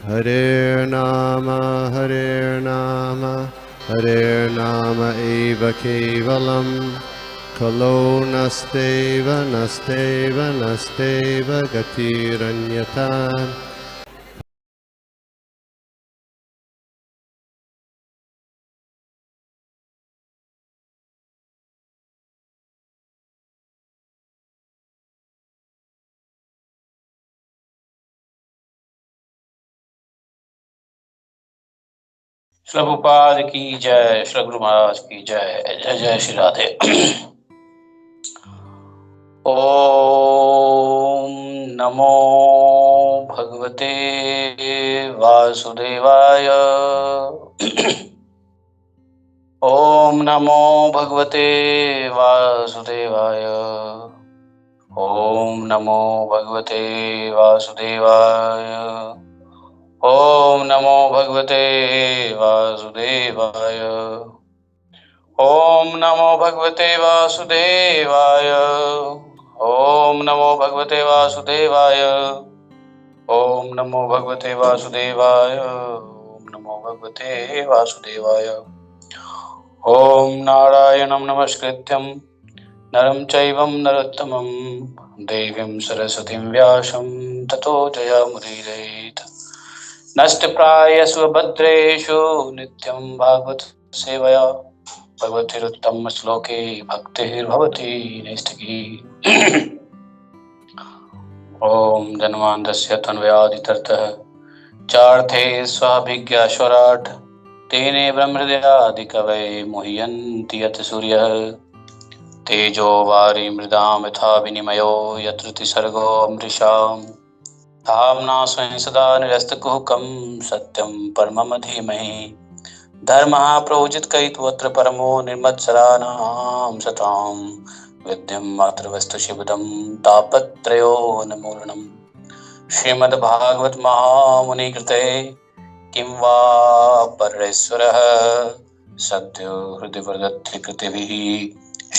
Hare Nama eva kevalam kalo nasteva nasteva nasteva gatiranyata. Prabhupada की जय, श्री गुरु महाराज की जय, जय जय श्री राधे। ओम नमो भगवते वासुदेवाय। ओम नमो भगवते वासुदेवाय। ओम नमो भगवते वासुदेवाय। ओम नमो भगवते वासुदेवाय। ओम नमो भगवते वासुदेवाय। ओम नमो भगवते वासुदेवाय। ओम नमो भगवते वासुदेवाय। ओम नमो भगवते वासुदेवाय। ओम नारायणं नमस्कृत्यं नरं चैवं नरोत्तमं देवीं सरस्वतीं व्यासं ततो जयमुदीरयेत्। नष्टप्रायस्व भद्रेषु नित्यं भागवत सेवया भगवतिरुत्तम श्लोके भक्तिर्भवति नैष्ठिकी। ओम जन्मान्तस्य तन्वयादितरतः चार्थे स्वाभिज्ञाश्वराट् तेने ब्रह्महृदयादिकवये मुह्यन्ति यत् सूर्यः तेजो वारि मृदां यथा विनिमयो यत्र त्रिसर्गो मृषाम् धाम्ना स्वयं सदा निरस्तकुहकं सत्यं परमं धीमहि धर्मः प्रोजितकैतवत्र परमो निर्मत्सराणां सतां विद्यं मातृवस्तु शिवदं तापत्रयोन्मूलनम् श्रीमद्भागवत महामुनिकृते किं वा परमेश्वरः सद्यो हृदि कृतिभिः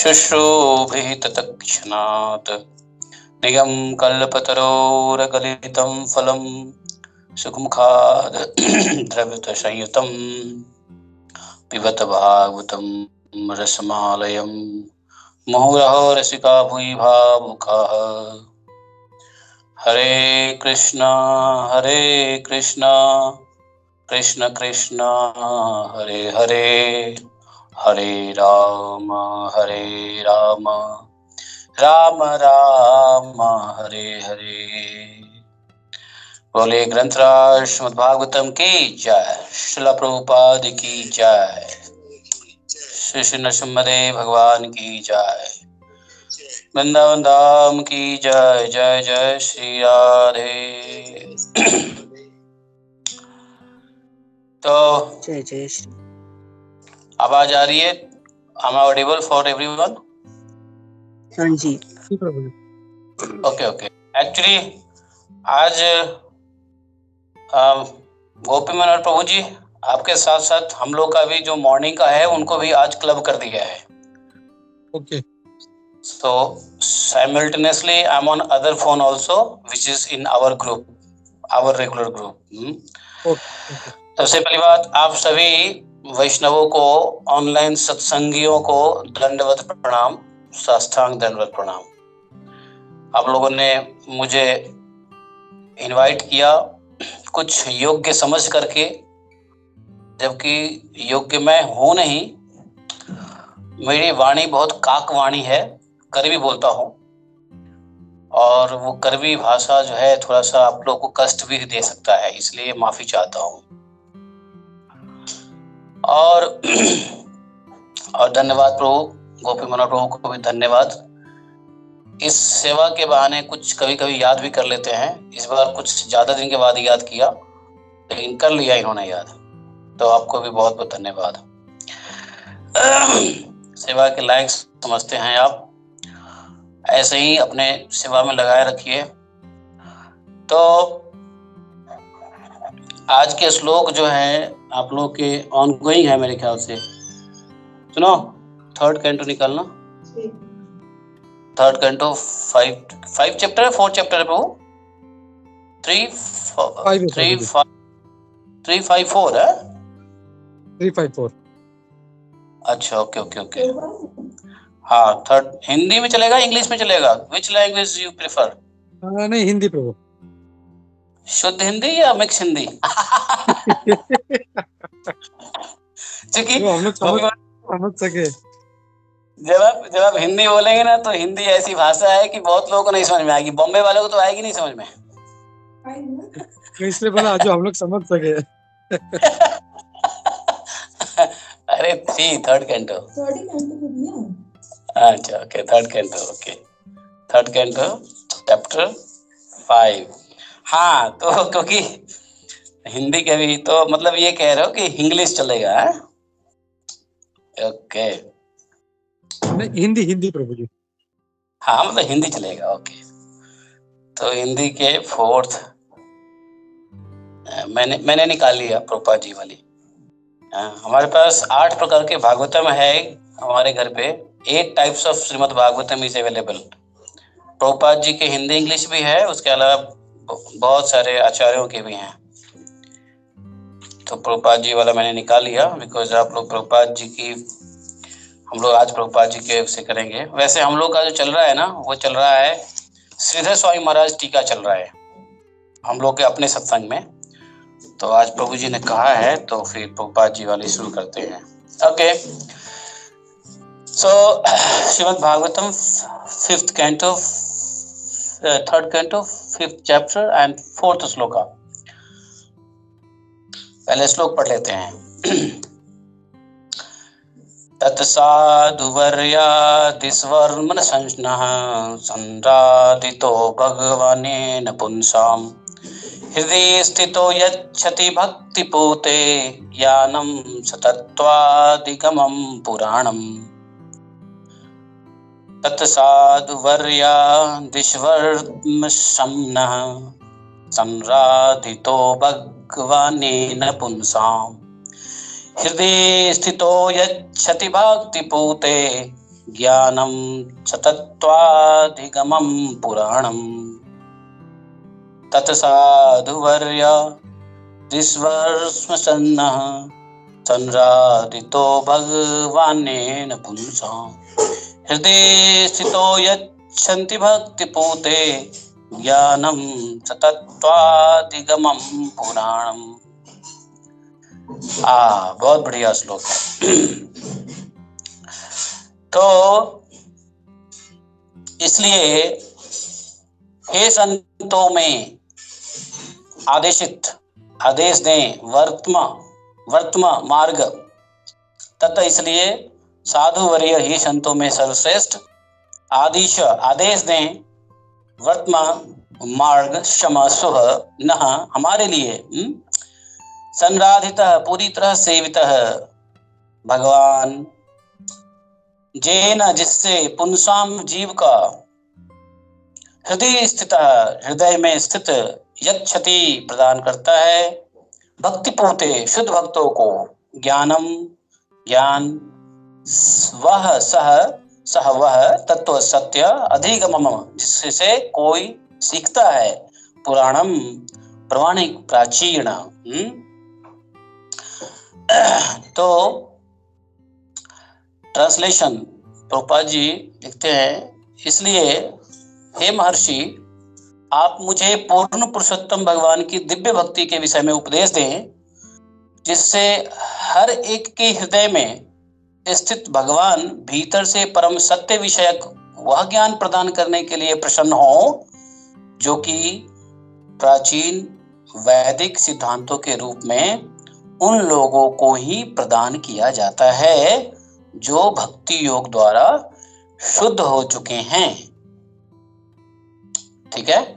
शुश्रूभिः तत्क्षणात् निगम कल्पतरोरगलितं फलं सुखमुखाद द्रवितसंयुतं पिबत भागवतं रसमालयं मुहुरहो रसिका भुवि भावुकाः। हरे कृष्णा कृष्ण कृष्ण हरे हरे, हरे राम राम राम हरे हरे। बोले ग्रंथराज श्रीमद् भागवतम की जय, श्रील प्रभुपाद की जय, श्री श्री नरसिम्हदेव भगवान की जय, वृंदावन धाम की जय, जय जय श्री राधे। तो जय जय श्री। आवाज आ रही है? Am I audible for everyone? हाँ जी। Okay okay. एक्चुअली आज गोपी मनोहर प्रभु जी आपके साथ साथ हम लोग का भी जो मॉर्निंग का है उनको भी आज क्लब कर दिया है। Okay. So simultaneously I'm on other phone also which is in our group, our regular group. Okay. सबसे पहली बात, आप सभी वैष्णवों को, ऑनलाइन सत्संगियों को दंडवत प्रणाम, साष्टांग दंडवत प्रणाम। आप लोगों ने मुझे इनवाइट किया कुछ योग्य समझ करके, जबकि योग्य मैं हूं नहीं। मेरी वाणी बहुत काक वाणी है, करवी बोलता हूं, और वो करवी भाषा जो है थोड़ा सा आप लोग को कष्ट भी दे सकता है, इसलिए माफी चाहता हूं। और धन्यवाद प्रभु, गोपी मनोहर प्रभु को भी धन्यवाद। इस सेवा के बहाने कुछ कभी कभी याद भी कर लेते हैं। इस बार कुछ ज्यादा दिन के बाद याद किया, लेकिन कर लिया इन्होंने याद, तो आपको भी बहुत बहुत धन्यवाद। सेवा के लायक समझते हैं आप, ऐसे ही अपने सेवा में लगाए रखिए। तो आज के श्लोक जो है आप लोग के ऑनगोइंग है मेरे ख्याल से। सुनो, थर्ड कैंटो निकालना, थर्ड कैंटो 5 चैप्टर है, 4 चैप्टर है प्रभु, 3 5 354 है। 354। अच्छा, ओके ओके ओके। हाँ, थर्ड हिंदी में चलेगा, इंग्लिश में चलेगा? Which language you prefer? नहीं, हिंदी प्रभु। शुद्ध हिंदी या मिक्स हिंदी? क्योंकि जो हम लोग समझ सके। जब आप हिंदी बोलेंगे ना, तो हिंदी ऐसी भाषा है कि बहुत लोगों को नहीं समझ में आएगी। बॉम्बे वालों को तो आएगी नहीं समझ में। मैं इसलिए बोला जो हम लोग समझ सके। अरे थर्ड कैंटो। अच्छा, okay, third canto, okay, third canto, chapter 5। हाँ, तो क्योंकि हिंदी के भी तो मतलब ये कह रहे हो कि इंग्लिश चलेगा, है? ओके। नहीं, हिंदी हिंदी प्रभु जी। हाँ, मतलब हिंदी चलेगा, ओके। तो हिंदी के फोर्थ मैंने निकाल लिया प्रभुपाद जी वाली। हमारे पास 8 प्रकार के भागवतम है हमारे घर पे। 8 types of Shrimad Bhagavatam is available. Prabhupada ji के हिंदी इंग्लिश भी है, उसके अलावा बहुत सारे आचार्यों के भी हैं। तो प्रभुपाद जी वाला मैंने निकाल लिया, बिकॉज आप लोग प्रभुपाद जी की, हम लोग आज प्रभुपाद जी के से करेंगे। वैसे हम लोग का जो चल रहा है ना, वो चल रहा है श्रीधर स्वामी महाराज टीका चल रहा है हम लोग के अपने सत्संग में। तो आज प्रभु जी ने कहा है, तो फिर प्रभुपाद जी वाली शुरू करते हैं। Okay, so Shrimad Bhagavatam 5th canto, 3rd canto, 5th chapter and 4th shloka. पहले श्लोक पढ़ लेते हैं। तत्साधुवर्यादिस्वर्मन संज्ञः संराधितो भगवानेन पुंसाम् हृदय स्थितो यच्छति भक्तिपूते ज्ञानं सतत्वादिगमं पुराणम्। तत्साधुवर्यादिस्वर्मशम्नः संराधितो भगवानेन पुंसाम् हृदय स्थितो यच्छति भक्तिपूते ज्ञानं सतत्वाधिगमं पुराणम्। तत्साधुवर्यादिस्वर्मसन्नः संराधितो भगवानेन पुंसाम् हृदय स्थितो यच्छन्ति भक्तिपूते ज्ञानं सतत्वाधिगमं पुराणम्। बहुत बढ़िया श्लोक है। तो इसलिए हे संतों में आदेश दें वर्तमा मार्ग। तथा इसलिए साधुवर्य ही संतों में सर्वश्रेष्ठ आदेश दें वर्तमा मार्ग क्षमा सुह न हमारे लिए संराधितः पूरी तरह सेवितः भगवान जेन जिससे पुंसाम जीव का हृदय में स्थित यच्छति प्रदान करता है भक्तिपूते शुद्ध भक्तों को ज्ञानम ज्ञान सह वह तत्व सत्य अधिगमम जिससे कोई सीखता है पुराणम प्रमाणिक प्राचीन। तो ट्रांसलेशन प्रभुपाद जी लिखते हैं, इसलिए हे महर्षि आप मुझे पूर्ण पुरुषोत्तम भगवान की दिव्य भक्ति के विषय में उपदेश दें जिससे हर एक के हृदय में स्थित भगवान भीतर से परम सत्य विषयक वह ज्ञान प्रदान करने के लिए प्रसन्न हो जो कि प्राचीन वैदिक सिद्धांतों के रूप में उन लोगों को ही प्रदान किया जाता है जो भक्ति योग द्वारा शुद्ध हो चुके हैं। ठीक है,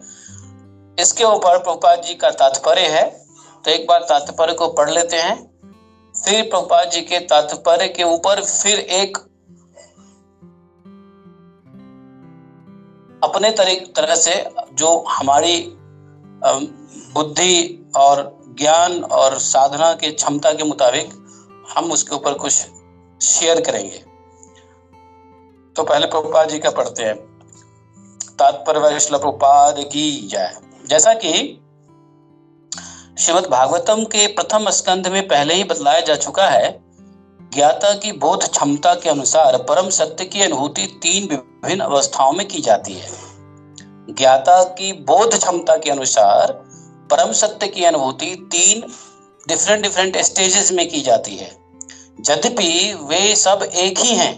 इसके ऊपर प्रभुपाद जी का तात्पर्य है। तो एक बार तात्पर्य को पढ़ लेते हैं, फिर प्रभुपाद जी के तात्पर्य के ऊपर फिर एक अपने तरह से जो हमारी बुद्धि और ज्ञान और साधना के क्षमता के मुताबिक हम उसके ऊपर कुछ शेयर करेंगे। तो पहले प्रभुपाद जी का पढ़ते हैं। तात्पर्य श्रील प्रभुपाद की जय। जैसा कि श्रीमद् भागवतम के प्रथम स्कंध में पहले ही बतलाया जा चुका है। ज्ञाता की बोध क्षमता के अनुसार परम सत्य की अनुभूति 3 विभिन्न अवस्थाओं में की जाती है। ज्ञाता की बोध क्षमता के अनुसार परम सत्य की अनुभूति 3 डिफरेंट स्टेजेस में की जाती है। यद्यपि वे सब एक ही हैं।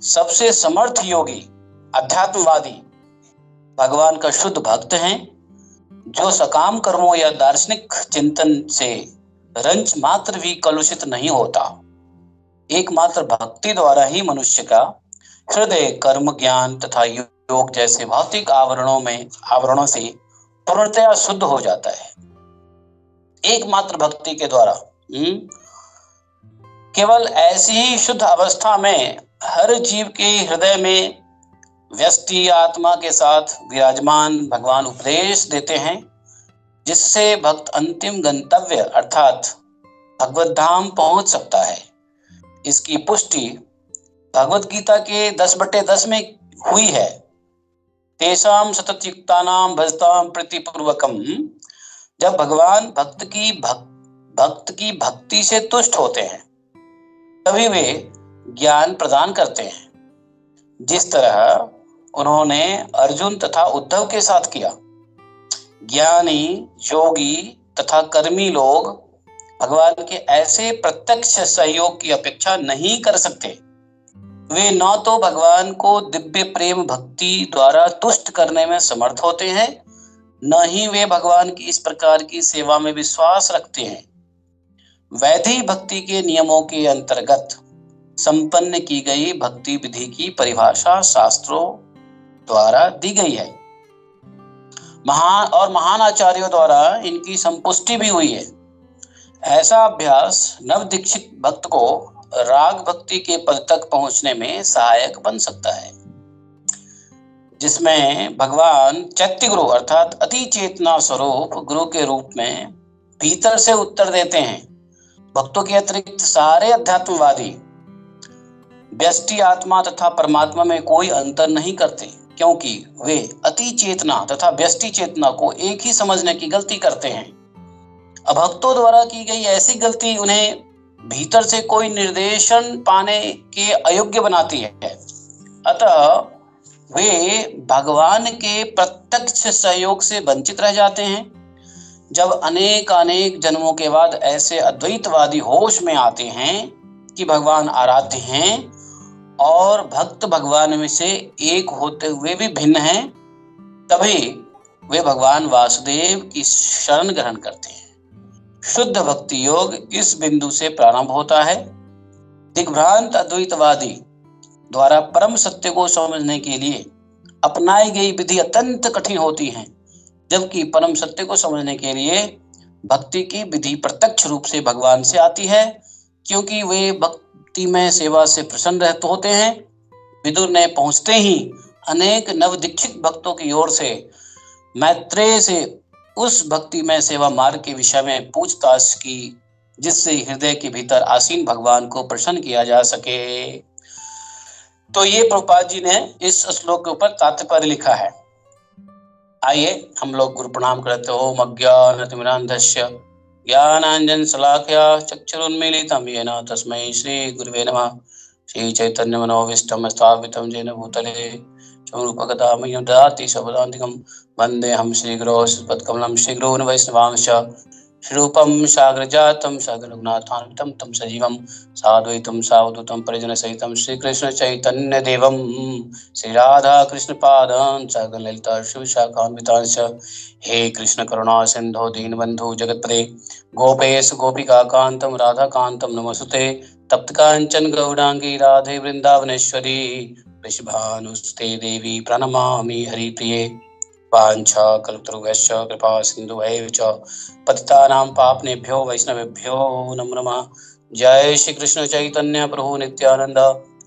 सबसे समर्थ योगी अध्यात्मवादी भगवान का शुद्ध भक्त हैं, जो सकाम कर्मों या दार्शनिक चिंतन से रंच मात्र भी कलुषित नहीं होता। एकमात्र भक्ति द्वारा ही मनुष्य का हृदय कर्म, ज्ञान तथा योग जैसे भौतिक आवरणों से पूर्णतया शुद्ध हो जाता है। एकमात्र भक्ति के द्वारा केवल ऐसी ही शुद्ध अवस्था में हर जीव के हृदय में व्यष्टि आत्मा के साथ विराजमान भगवान उपदेश देते हैं, जिससे भक्त अंतिम गंतव्य अर्थात भगवत धाम पहुंच सकता है। इसकी पुष्टि भगवत गीता के 10/10 में हुई है। तेषाम सततयुक्तानाम भजताम प्रीतिपूर्वकम। जब भगवान भक्त की भक्ति से तुष्ट होते हैं, तभी वे ज्ञान प्रदान करते हैं, जिस तरह उन्होंने अर्जुन तथा उद्धव के साथ किया। ज्ञानी, योगी तथा कर्मी लोग भगवान के ऐसे प्रत्यक्ष सहयोग की अपेक्षा नहीं कर सकते। वे न तो भगवान को दिव्य प्रेम भक्ति द्वारा तुष्ट करने में समर्थ होते हैं, न ही वे भगवान की इस प्रकार की सेवा में विश्वास रखते हैं। वैदिक भक्ति के नियमों के अंतर्गत संपन्न की गई भक्ति विधि की परिभाषा शास्त्रों द्वारा दी गई है। महान आचार्यों द्वारा इनकी संपुष्टि भी हुई है। ऐसा अभ्यास नव दीक्षित भक्त को राग भक्ति के पद तक पहुंचने में सहायक बन सकता है, जिसमें भगवान चैत्य गुरु अर्थात अति चेतना स्वरूप गुरु के रूप में भीतर से उत्तर देते हैं। भक्तों के अतिरिक्त सारे अध्यात्मवादी व्यष्टि आत्मा तथा परमात्मा में कोई अंतर नहीं करते, क्योंकि वे अति चेतना तथा व्यष्टि चेतना को एक ही समझने की गलती करते हैं। अभक्तों द्वारा की गई ऐसी गलती उन्हें भीतर से कोई निर्देशन पाने के अयोग्य बनाती है। अतः वे भगवान के प्रत्यक्ष सहयोग से वंचित रह जाते हैं। जब अनेक जन्मों के बाद ऐसे अद्वैतवादी होश में आते हैं कि भगवान आराध्य हैं और भक्त भगवान में से एक होते हुए भी भिन्न हैं, तभी वे भगवान वासुदेव की शरण ग्रहण करते हैं। शुद्ध भक्ति योग इस बिंदु से प्रारंभ होता है। दिग्भ्रांत अद्वैतवादी द्वारा परम सत्य को समझने के लिए अपनाई गई विधि अत्यंत कठिन होती है, जबकि परम सत्य को समझने के लिए भक्ति की विधि प्रत्यक्ष रूप से भगवान से आती है, क्योंकि वे भक्ति में सेवा से प्रसन्न रहते होते हैं। विदुर ने पहुंचते ही अनेक नवदीक्षित भक्तों की ओर से मैत्रेय से उस भक्ति में सेवा मार्ग के विषय में पूछताछ की, जिससे हृदय के भीतर आसीन भगवान को प्रसन्न किया जा सके। तो ये प्रभुपाद जी ने इस श्लोक के ऊपर तात्पर्य लिखा है। आइए हम लोग गुरु प्रणाम करते हो। ओम अज्ञानतिमिरान्धस्य ज्ञानांजन शलाकया चक्षुरुन्मीलितं येन तस्मै श्री गुरुवे नमः। श्री चैतन्य मनोभीष्टं स्थापितं येन भूतले स्वरूपगदामह्यं ददाति स्वपदान्तिकं वन्देऽहं श्रीगुरोः श्रीपदकमलं श्रीगुरून् वैष्णवांश्च श्रीरूपं साग्रजातं सगुणनाथान्वितं तं सजीवं साद्वैतं सावधूतं परिजनसहितं श्रीकृष्ण चैतन्यदेवं श्रीराधाकृष्णपादान् सगणललिता शिवशाखान्वितांश्च। हे कृष्ण करुणा सिन्धो दीनबन्धु जगत्पते गोपेश गोपिकान्तं राधाकान्तं नमोस्तुते। तप्त कांचन गौरांगी राधे वृंदावनेश्वरी वृषभानुसुते देवी प्रणमामि हरिप्रिये। वाञ्छा कल्पतरुभ्यश्च कृपा सिन्धुभ्यैव च पतितानां पावनेभ्यो वैष्णवेभ्यो नमो नमः। जय श्री कृष्ण चैतन्य प्रभु नित्यानंद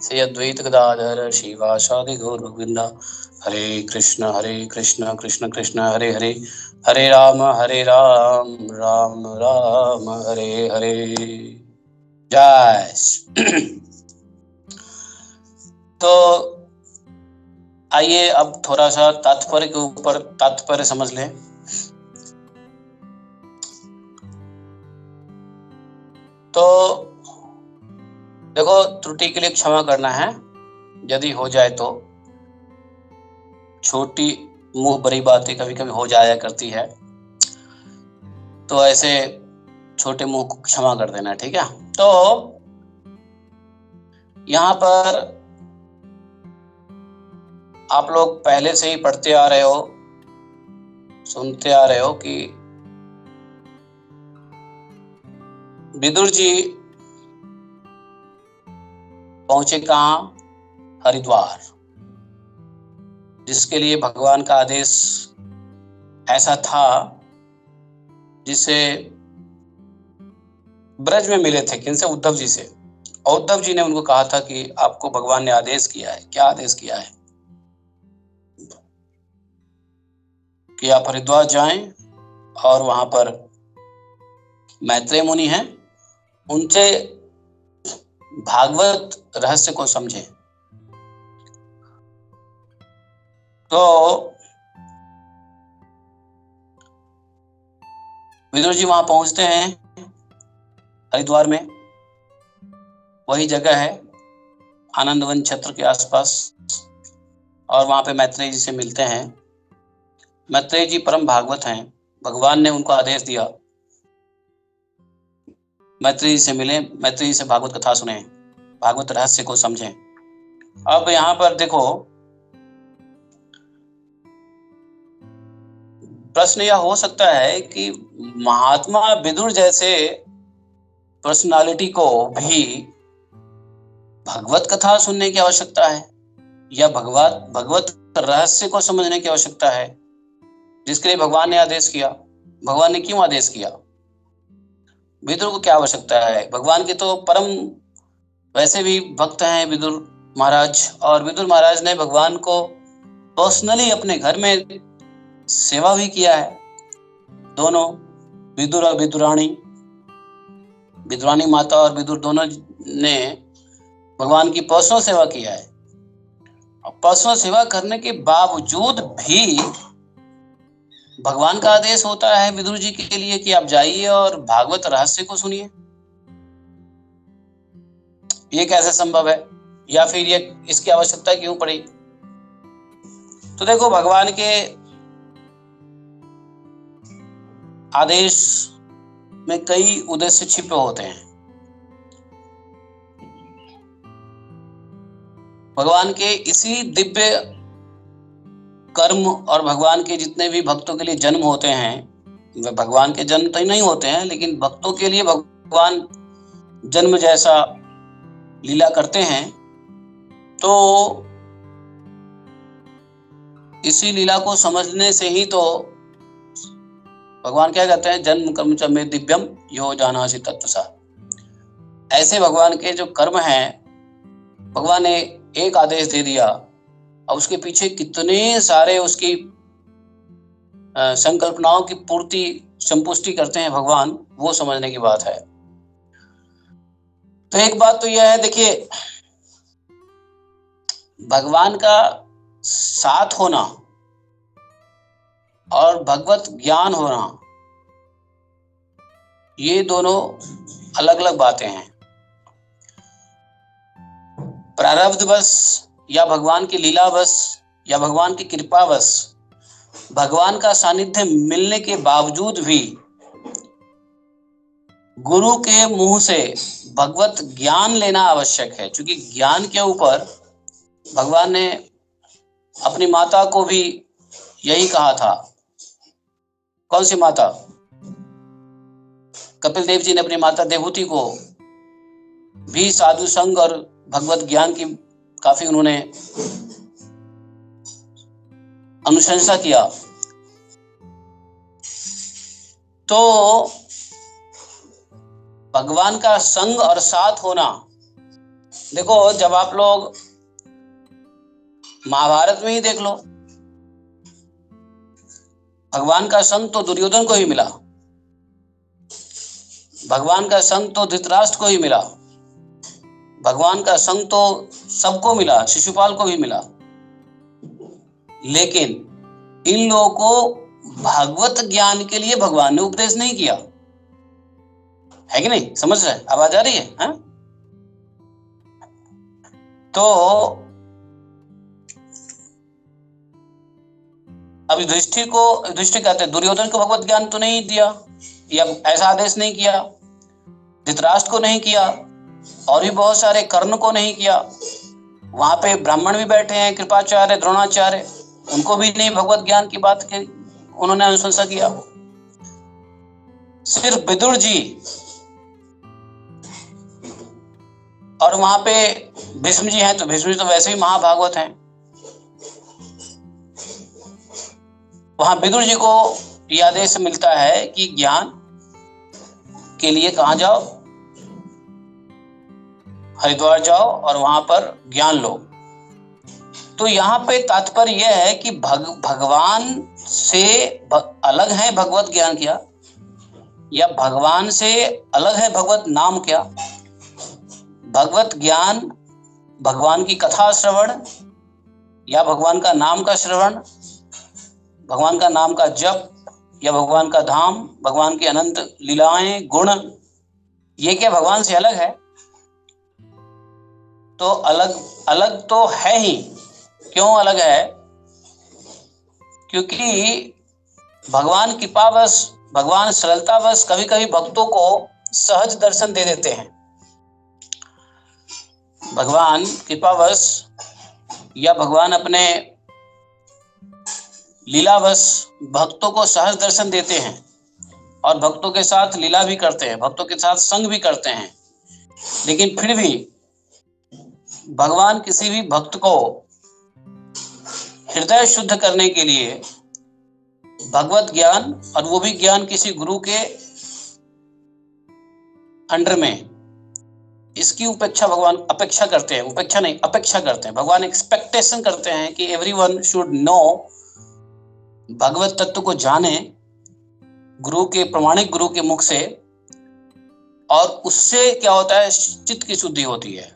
श्री अद्वैत गदाधर श्रीवासादि गौर गोविंद। हरे कृष्ण कृष्ण कृष्ण हरे हरे, हरे राम राम राम हरे हरे। जय। तो आइए अब थोड़ा सा तात्पर्य के ऊपर तात्पर्य समझ लें। देखो, त्रुटि के लिए क्षमा करना है, यदि हो जाए तो। छोटी मुंह बड़ी बातें कभी कभी हो जाया करती है, तो ऐसे छोटे मुंह को क्षमा कर देना, ठीक है। तो यहाँ पर आप लोग पहले से ही पढ़ते आ रहे हो, सुनते आ रहे हो कि विदुर जी पहुंचे कहाँ? हरिद्वार, जिसके लिए भगवान का आदेश ऐसा था, जिसे ब्रज में मिले थे। किनसे? उद्धव जी से। और उद्धव जी ने उनको कहा था कि आपको भगवान ने आदेश किया है। क्या आदेश किया है? कि आप हरिद्वार जाएं और वहां पर मैत्रेय मुनि हैं, उनसे भागवत रहस्य को समझें। तो विदुर जी वहां पहुंचते हैं हरिद्वार में। वही जगह है आनंदवन छत्र के आसपास, और वहां पे मैत्रेय जी से मिलते हैं। मैत्रेय जी परम भागवत हैं, भगवान ने उनको आदेश दिया मैत्रेय जी से मिलें, मैत्रेय जी से भागवत कथा सुने, भागवत रहस्य को समझें। अब यहाँ पर देखो, प्रश्न यह हो सकता है कि महात्मा विदुर जैसे पर्सनालिटी को भी भगवत कथा सुनने की आवश्यकता है, या भगवत रहस्य को समझने की आवश्यकता है, जिसके लिए भगवान ने आदेश किया। भगवान ने क्यों आदेश किया? विदुर को क्या आवश्यकता है? भगवान के तो परम वैसे भी भक्त हैं विदुर महाराज, और विदुर महाराज ने भगवान को पर्सनली अपने घर में सेवा भी किया है। दोनों, विदुर और विदुरानी, विदुरानी माता और विदुर दोनों ने भगवान की पर्सनल सेवा किया है। और पर्सनल सेवा करने के बावजूद भी भगवान का आदेश होता है विदुर जी के लिए कि आप जाइए और भागवत रहस्य को सुनिए। ये कैसे संभव है, या फिर ये इसकी आवश्यकता क्यों पड़ी? तो देखो, भगवान के आदेश में कई उद्देश्य छिपे होते हैं। भगवान के इसी दिव्य कर्म और भगवान के जितने भी भक्तों के लिए जन्म होते हैं, वे भगवान के जन्म तो नहीं होते हैं, लेकिन भक्तों के लिए भगवान जन्म जैसा लीला करते हैं। तो इसी लीला को समझने से ही तो भगवान क्या कहते हैं, जन्म कर्म च मे दिव्यम यो जानासि तत्वसा। ऐसे भगवान के जो कर्म हैं, भगवान ने एक आदेश दे दिया, और उसके पीछे कितने सारे उसकी संकल्पनाओं की पूर्ति संपुष्टि करते हैं भगवान, वो समझने की बात है। तो एक बात तो यह है, देखिए, भगवान का साथ होना और भगवत ज्ञान होना, ये दोनों अलग अलग बातें हैं। प्रारब्धवश या भगवान की लीलावश या भगवान की कृपावश भगवान का सानिध्य मिलने के बावजूद भी गुरु के मुंह से भगवत ज्ञान लेना आवश्यक है, क्योंकि ज्ञान के ऊपर भगवान ने अपनी माता को भी यही कहा था। कौन सी माता? कपिल देव जी ने अपनी माता देवहूति को भी साधु संग और भगवत ज्ञान की काफी उन्होंने अनुशंसा किया। तो भगवान का संग और साथ होना, देखो, जब आप लोग महाभारत में ही देख लो, भगवान का संग तो दुर्योधन को ही मिला, भगवान का संग तो धृतराष्ट्र को ही मिला, भगवान का संग तो सबको मिला, शिशुपाल को भी मिला। लेकिन इन लोगों को भागवत ज्ञान के लिए भगवान ने उपदेश नहीं किया है, कि नहीं? समझ रहे? आवाज आ रही है? तो अब युधिष्ठिर कहते हैं दुर्योधन को भगवत ज्ञान तो नहीं दिया, या ऐसा आदेश नहीं किया, धृतराष्ट्र को नहीं किया, और भी बहुत सारे, कर्ण को नहीं किया, वहां पे ब्राह्मण भी बैठे हैं, कृपाचार्य, द्रोणाचार्य, उनको भी नहीं भगवत ज्ञान की बात की उन्होंने अनुशंसा किया। सिर्फ विदुर जी और वहां पे भीष्म जी हैं, तो भीष्म जी तो वैसे ही महाभागवत हैं, वहां विदुर जी को यह आदेश मिलता है कि ज्ञान के लिए कहां जाओ, हरिद्वार जाओ और वहां पर ज्ञान लो। तो यहाँ पे तात्पर्य यह है कि भगवान से अलग है भगवत ज्ञान क्या, या भगवान से अलग है भगवत नाम क्या। भगवत ज्ञान भगवान की कथा श्रवण, या भगवान का नाम का श्रवण, भगवान का नाम का जप, या भगवान का धाम, भगवान की अनंत लीलाएं, गुण, ये क्या भगवान से अलग है? तो अलग तो है ही। क्यों अलग है? क्योंकि भगवान कृपावश, भगवान सरलतावश कभी कभी भक्तों को सहज दर्शन दे देते हैं। भगवान कृपावश या भगवान अपने लीलावश भक्तों को सहज दर्शन देते हैं और भक्तों के साथ लीला भी करते हैं, भक्तों के साथ संग भी करते हैं। लेकिन फिर भी भगवान किसी भी भक्त को हृदय शुद्ध करने के लिए भगवत ज्ञान, और वो भी ज्ञान किसी गुरु के अंडर में, इसकी अपेक्षा करते हैं। अपेक्षा करते हैं। भगवान एक्सपेक्टेशन करते हैं कि एवरीवन शुड नो, भगवत तत्व को जाने गुरु के, प्रमाणिक गुरु के मुख से, और उससे क्या होता है, चित्त की शुद्धि होती है।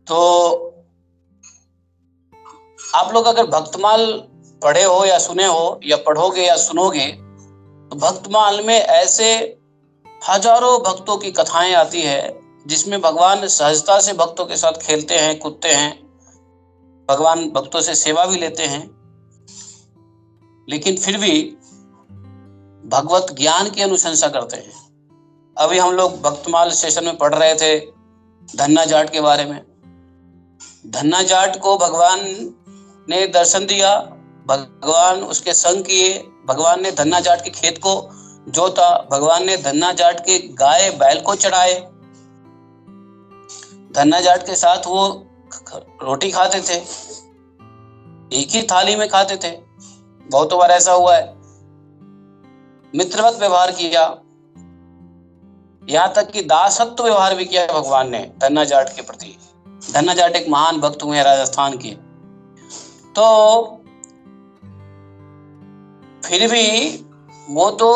तो आप लोग अगर भक्तमाल पढ़े हो या सुने हो, या पढ़ोगे या सुनोगे, तो भक्तमाल में ऐसे हजारों भक्तों की कथाएं आती है जिसमें भगवान सहजता से भक्तों के साथ खेलते हैं, कूदते हैं, भगवान भक्तों से सेवा भी लेते हैं, लेकिन फिर भी भगवत ज्ञान की अनुशंसा करते हैं। अभी हम लोग भक्तमाल सेशन में पढ़ रहे थे धन्ना जाट के बारे में। धन्ना जाट को भगवान ने दर्शन दिया, भगवान उसके संग किए, भगवान ने धन्ना जाट के खेत को जोता, भगवान ने धन्ना जाट के गाय बैल को चढ़ाए, धन्ना जाट के साथ वो रोटी खाते थे, एक ही थाली में खाते थे। बहुतों बार ऐसा हुआ है। मित्रवत व्यवहार किया, यहां तक कि दासत्व व्यवहार भी किया भगवान ने धन्ना जाट के प्रति। धन्ना जाट एक महान भक्त हुए राजस्थान के। तो फिर भी वो तो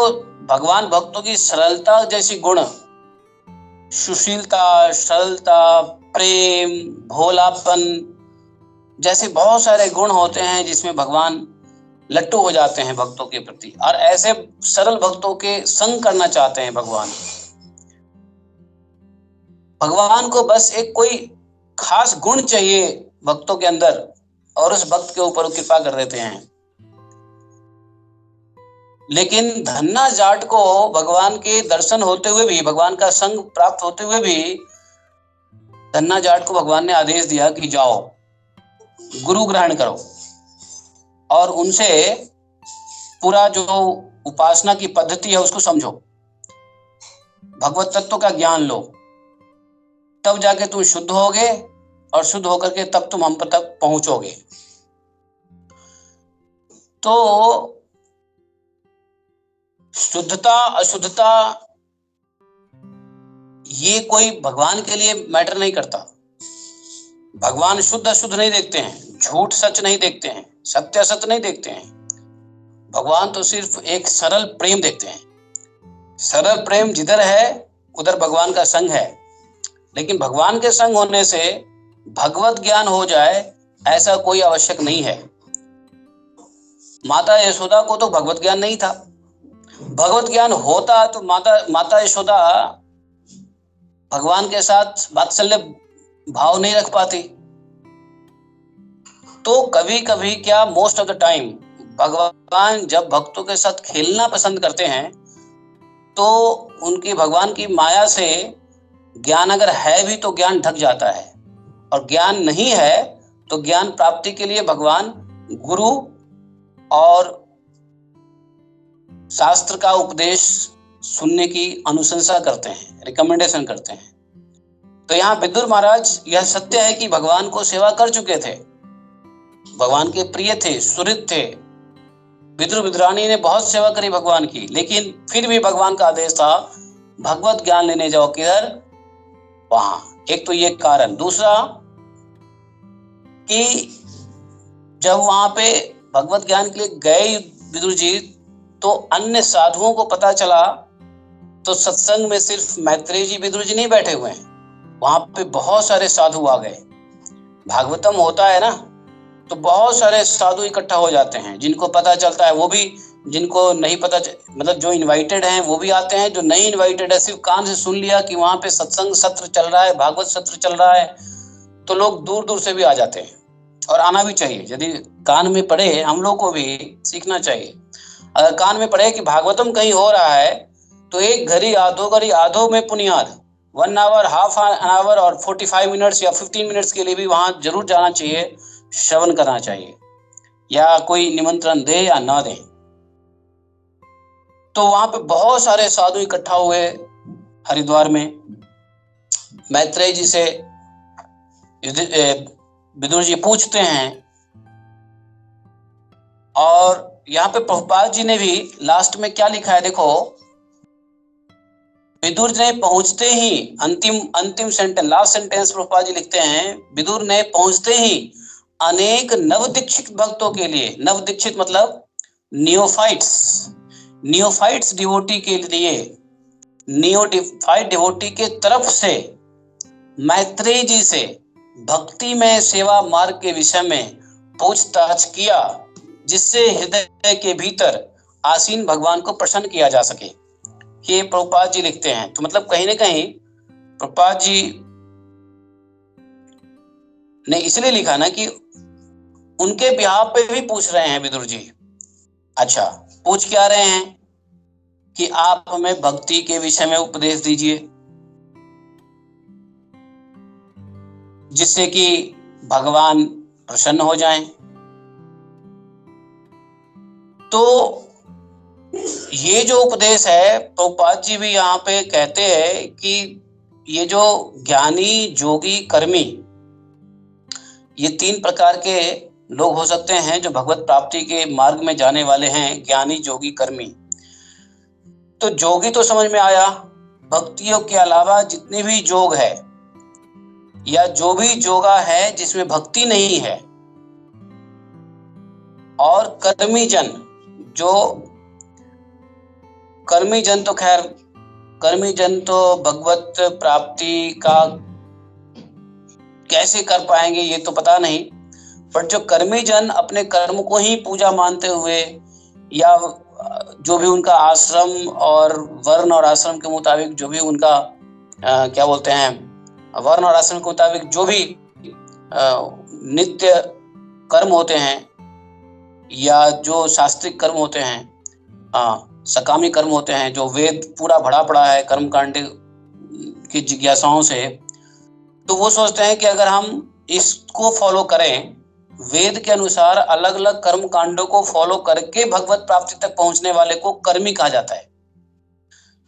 भगवान भक्तों की सरलता जैसी गुण, सुशीलता, सरलता, प्रेम, भोलापन जैसे बहुत सारे गुण होते हैं जिसमें भगवान लट्टू हो जाते हैं भक्तों के प्रति, और ऐसे सरल भक्तों के संग करना चाहते हैं भगवान। भगवान को बस एक कोई खास गुण चाहिए भक्तों के अंदर, और उस भक्त के ऊपर कृपा कर देते हैं। लेकिन धन्ना जाट को भगवान के दर्शन होते हुए भी, भगवान का संग प्राप्त होते हुए भी, धन्ना जाट को भगवान ने आदेश दिया कि जाओ गुरु ग्रहण करो और उनसे पूरा जो उपासना की पद्धति है उसको समझो, भगवत तत्व का ज्ञान लो, तब जाके तुम शुद्ध होगे, और शुद्ध होकर के तब तुम हम तक पहुंचोगे। तो शुद्धता अशुद्धता ये कोई भगवान के लिए मैटर नहीं करता। भगवान शुद्ध अशुद्ध नहीं देखते हैं, झूठ सच नहीं देखते हैं, सत्य असत्य नहीं देखते हैं। भगवान तो सिर्फ एक सरल प्रेम देखते हैं। सरल प्रेम जिधर है उधर भगवान का संग है। लेकिन भगवान के संग होने से भगवत ज्ञान हो जाए ऐसा कोई आवश्यक नहीं है। माता यशोदा को तो भगवत ज्ञान नहीं था। भगवत ज्ञान होता तो माता यशोदा भगवान के साथ वात्सल्य भाव नहीं रख पाती। तो कभी कभी क्या, मोस्ट ऑफ द टाइम भगवान जब भक्तों के साथ खेलना पसंद करते हैं तो उनकी भगवान की माया से ज्ञान अगर है भी तो ज्ञान ढक जाता है, और ज्ञान नहीं है तो ज्ञान प्राप्ति के लिए भगवान गुरु और शास्त्र का उपदेश सुनने की अनुशंसा करते हैं, रिकमेंडेशन करते हैं। तो यहाँ विदुर महाराज, यह सत्य है कि भगवान को सेवा कर चुके थे, भगवान के प्रिय थे, सुहृद थे। विदुर विदुरानी ने बहुत सेवा करी भगवान की, लेकिन फिर भी भगवान का आदेश था भगवत ज्ञान लेने जाओ। किधर? वहां। एक तो ये कारण। दूसरा कि जब वहां पे भगवत ज्ञान के लिए गए विदुर जी, तो अन्य साधुओं को पता चला, तो सत्संग में सिर्फ मैत्रेय जी विदुर जी नहीं बैठे हुए हैं, वहां पे बहुत सारे साधु आ गए। भागवतम होता है ना, तो बहुत सारे साधु इकट्ठा हो जाते हैं, जिनको पता चलता है वो भी, जिनको नहीं पता, मतलब जो इनवाइटेड हैं वो भी आते हैं, जो नहीं इनवाइटेड है सिर्फ कान से सुन लिया कि वहां पे सत्संग सत्र चल रहा है, भागवत सत्र चल रहा है, तो लोग दूर दूर से भी आ जाते हैं। और आना भी चाहिए, यदि कान में पड़े, हम लोग को भी सीखना चाहिए। अगर कान में पड़े कि भागवतम कहीं हो रहा है, तो एक घड़ी आधो में पुनियाद, 1 आवर, हाफ एन आवर और 45 मिनट्स या 15 मिनट्स के लिए भी वहां जरूर जाना चाहिए, श्रवण करना चाहिए, या कोई निमंत्रण दे या ना दे। तो वहां पे बहुत सारे साधु इकट्ठा हुए हरिद्वार में। मैत्रेय जी से विदुर जी पूछते हैं, और यहाँ पे प्रभुपाद जी ने भी लास्ट में क्या लिखा है देखो, विदुर ने पहुंचते ही, अंतिम sentence, last sentence Prabhupada ji लिखते हैं, विदुर ने पहुंचते ही अनेक नवदीक्षित भक्तों के लिए, नवदीक्षित मतलब नियोफाइट्स डिवोटी के लिए, नियोफाइट डिवोटी के तरफ से मैत्रेय जी से भक्ति में सेवा मार्ग के विषय में पूछताछ किया, जिससे हृदय के भीतर आसीन भगवान को प्रसन्न किया जा सके। ये प्रभुपाद जी लिखते हैं। तो मतलब कहीं ना कहीं प्रभुपाद जी ने इसलिए लिखा ना कि उनके बिहाफ पे भी पूछ रहे हैं विदुर जी। अच्छा, पूछ क्या रहे हैं कि आप हमें भक्ति के विषय में उपदेश दीजिए, जिससे कि भगवान प्रसन्न हो जाएं। तो ये जो उपदेश है, प्रभुपाद जी भी यहाँ पे कहते हैं कि ये जो ज्ञानी, जोगी, कर्मी, ये 3 प्रकार के लोग हो सकते हैं जो भगवत प्राप्ति के मार्ग में जाने वाले हैं, ज्ञानी, जोगी, कर्मी। तो जोगी तो समझ में आया, भक्तियों के अलावा जितने भी जोग है, या जो भी जोगा है जिसमें भक्ति नहीं है, और कर्मी जन, जो कर्मी जन तो खैर, कर्मी जन तो भगवत प्राप्ति का कैसे कर पाएंगे ये तो पता नहीं, बट जो कर्मी जन अपने कर्म को ही पूजा मानते हुए, या जो भी उनका आश्रम और वर्ण और आश्रम के मुताबिक जो भी उनका क्या बोलते हैं, वर्ण और आश्रम के मुताबिक जो भी नित्य कर्म होते हैं, या जो शास्त्रिक कर्म होते हैं, सकामी कर्म होते हैं, जो वेद पूरा भरा पड़ा है कर्म कांड की जिज्ञासाओं से, तो वो सोचते हैं कि अगर हम इसको फॉलो करें, वेद के अनुसार अलग अलग कर्म कांडों को फॉलो करके भगवत प्राप्ति तक पहुंचने वाले को कर्मी कहा जाता है।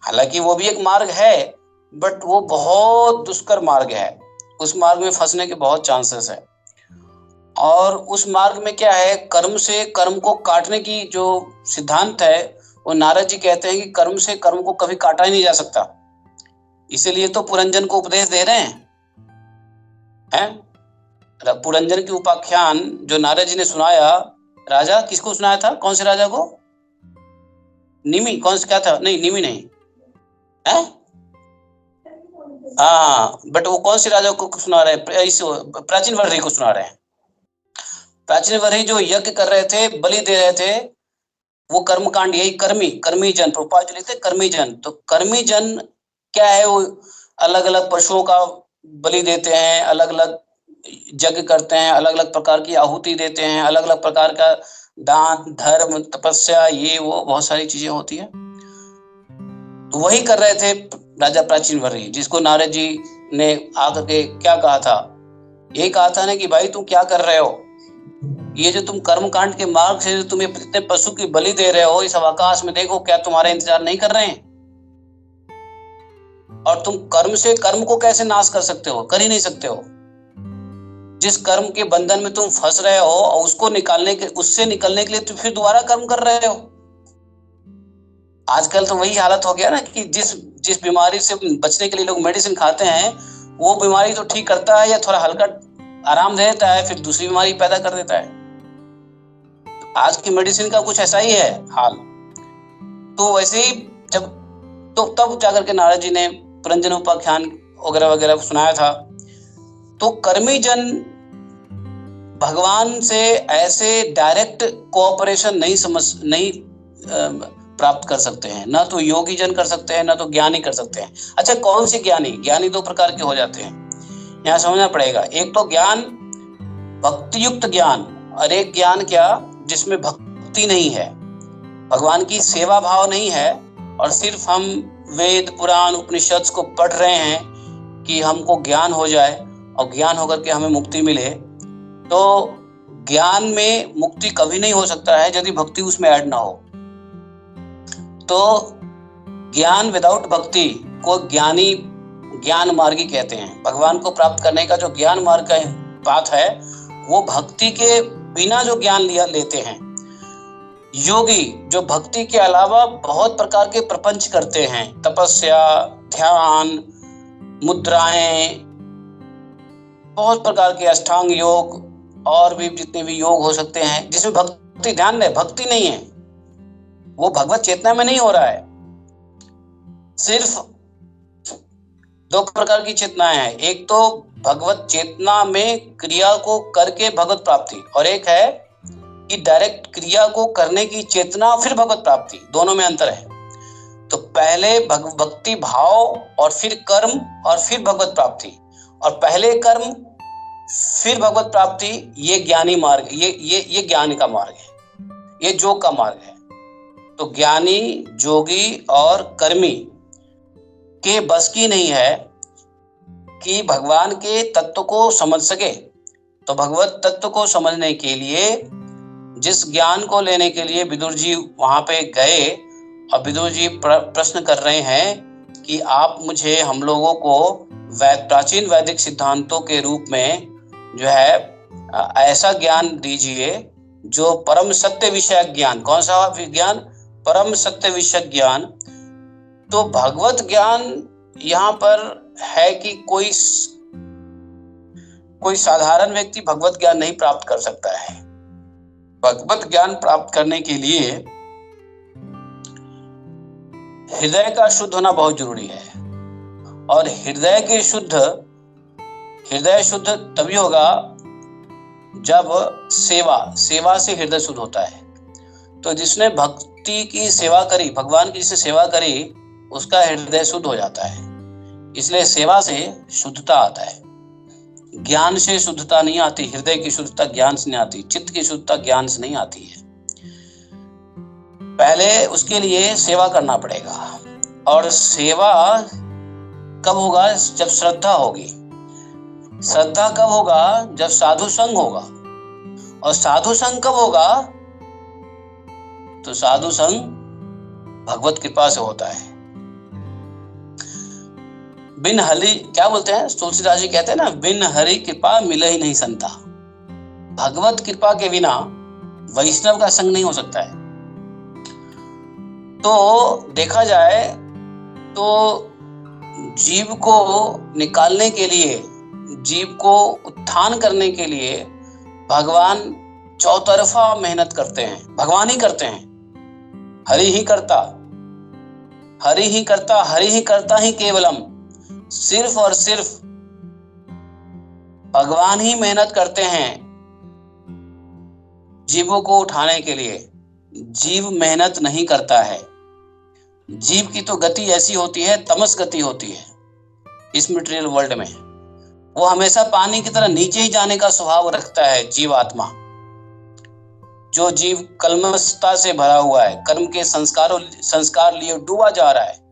हालांकि वो भी एक मार्ग है, बट वो बहुत दुष्कर मार्ग है, उस मार्ग में फंसने के बहुत चांसेस है। और उस मार्ग में क्या है, कर्म से कर्म को काटने की जो सिद्धांत है, वो नारद जी कहते हैं कि कर्म से कर्म को कभी काटा ही नहीं जा सकता। इसीलिए तो पुरंजन को उपदेश दे रहे हैं। पुरंजन की उपाख्यान जो नारद जी ने सुनाया, राजा किसको सुनाया था, कौन से राजा को? निमि, कौन से क्या था, नहीं निमि नहीं है, बट वो कौन से राजा को सुना रहे हैं? इस प्राचीन वर्षी को सुना रहे हैं। प्राचीन वर्षी जो यज्ञ कर रहे थे, बलि दे रहे थे, वो कर्मकांड, यही कर्मी जन, प्रभुपाद जी लिखते कर्मी जन। तो कर्मी जन क्या है, वो अलग अलग पशुओं का बलि देते हैं, अलग अलग यज्ञ करते हैं, अलग अलग प्रकार की आहुति देते हैं, अलग अलग प्रकार का दान, धर्म, तपस्या, ये वो बहुत सारी चीजें होती है। तो वही कर रहे थे राजा प्राचीन वर्य, जिसको नारद जी ने आकर के क्या कहा था, यही कहा था ना कि भाई तुम क्या कर रहे हो, ये जो तुम कर्मकांड के मार्ग से जो तुम इतने पशु की बलि दे रहे हो, इस आकाश में देखो, क्या तुम्हारा इंतजार नहीं कर रहे हैं? और तुम कर्म से कर्म को कैसे नाश कर सकते हो? कर ही नहीं सकते हो। जिस कर्म के बंधन में तुम फंस रहे हो और उससे निकलने के लिए तुम फिर दोबारा कर्म कर रहे हो। आजकल तो वही हालत हो गया ना कि जिस बीमारी से बचने के लिए लोग मेडिसिन खाते हैं, वो बीमारी तो ठीक करता है या थोड़ा हल्का आराम दे देता है, फिर दूसरी बीमारी पैदा कर देता है। आज की मेडिसिन का कुछ ऐसा ही है हाल। तो वैसे ही तब जाकर के नारद जी ने पुरंजन उपाख्यान वगैरह वगैरह सुनाया था। तो कर्मी जन भगवान से ऐसे डायरेक्ट कोऑपरेशन नहीं प्राप्त कर सकते हैं, ना तो योगी जन कर सकते हैं, ना तो ज्ञानी कर सकते हैं। अच्छा, कौन से ज्ञानी? ज्ञानी दो प्रकार के हो जाते हैं, यहाँ समझना पड़ेगा। एक तो ज्ञान भक्ति युक्त ज्ञान, और एक ज्ञान क्या, जिसमें भक्ति नहीं है, भगवान की सेवा भाव नहीं है, और सिर्फ हम वेद पुराण उपनिषद को पढ़ रहे हैं कि हमको ज्ञान हो जाए और ज्ञान होकर के हमें मुक्ति मिले। तो ज्ञान में मुक्ति कभी नहीं हो सकता है यदि भक्ति उसमें ऐड ना हो। तो ज्ञान विदाउट भक्ति को ज्ञान मार्गी कहते हैं। भगवान को प्राप्त करने का जो ज्ञान मार्ग का पाथ है, वो भक्ति के बिना जो ज्ञान लेते हैं। योगी जो भक्ति के अलावा बहुत प्रकार के प्रपंच करते हैं, तपस्या, ध्यान, मुद्राएं, बहुत प्रकार के अष्टांग योग और भी जितने भी योग हो सकते हैं, जिसमें भक्ति, ध्यान है, भक्ति नहीं है, वो भगवत चेतना में नहीं हो रहा है। सिर्फ दो प्रकार की चेतनाएं हैं, एक तो भगवत चेतना में क्रिया को करके भगवत प्राप्ति, और एक है कि डायरेक्ट क्रिया को करने की चेतना फिर भगवत प्राप्ति। दोनों में अंतर है। तो पहले भक्ति भाव और फिर कर्म और फिर भगवत प्राप्ति, और पहले कर्म फिर भगवत प्राप्ति, ये ज्ञानी मार्ग, ये ज्ञान का मार्ग है, ये जोग का मार्ग है। तो ज्ञानी, जोगी और कर्मी के बस की नहीं है कि भगवान के तत्व को समझ सके। तो भगवत तत्व को समझने के लिए, जिस ज्ञान को लेने के लिए विदुर जी वहां पे गए, और विदुर जी प्रश्न कर रहे हैं कि आप मुझे, हम लोगों को प्राचीन वैदिक सिद्धांतों के रूप में जो है ऐसा ज्ञान दीजिए जो परम सत्य विषयक ज्ञान। कौन सा ज्ञान? परम सत्य विषयक ज्ञान। तो भगवत ज्ञान यहाँ पर है कि कोई साधारण व्यक्ति भगवत ज्ञान नहीं प्राप्त कर सकता है। भगवत ज्ञान प्राप्त करने के लिए हृदय का शुद्ध होना बहुत जरूरी है, और हृदय शुद्ध तभी होगा जब सेवा से हृदय शुद्ध होता है। तो जिसने भक्ति की सेवा करी, भगवान की जिसने सेवा करी, उसका हृदय शुद्ध हो जाता है। इसलिए सेवा से शुद्धता आता है, ज्ञान से शुद्धता नहीं आती। हृदय की शुद्धता ज्ञान से नहीं आती, चित्त की शुद्धता ज्ञान से नहीं आती है। पहले उसके लिए सेवा करना पड़ेगा, और सेवा कब होगा? जब श्रद्धा होगी। श्रद्धा कब होगा? जब साधु संग होगा। और साधु संग कब होगा? तो साधु संग भगवत कृपा से होता है। बिन हरि, क्या बोलते हैं तुलसीदास जी, कहते हैं ना, बिन हरि कृपा मिले ही नहीं संता। भगवत कृपा के बिना वैष्णव का संग नहीं हो सकता है। तो देखा जाए तो जीव को निकालने के लिए, जीव को उत्थान करने के लिए भगवान चौतरफा मेहनत करते हैं। भगवान ही करते हैं, हरि ही करता, हरि ही करता, हरि ही करता ही केवलम। सिर्फ और सिर्फ भगवान ही मेहनत करते हैं जीवों को उठाने के लिए। जीव मेहनत नहीं करता है। जीव की तो गति ऐसी होती है, तमस गति होती है। इस मटेरियल वर्ल्ड में, वो हमेशा पानी की तरह नीचे ही जाने का स्वभाव रखता है। जीवात्मा, जो जीव कल्मशता से भरा हुआ है, कर्म के संस्कार लिए डूबा जा रहा है,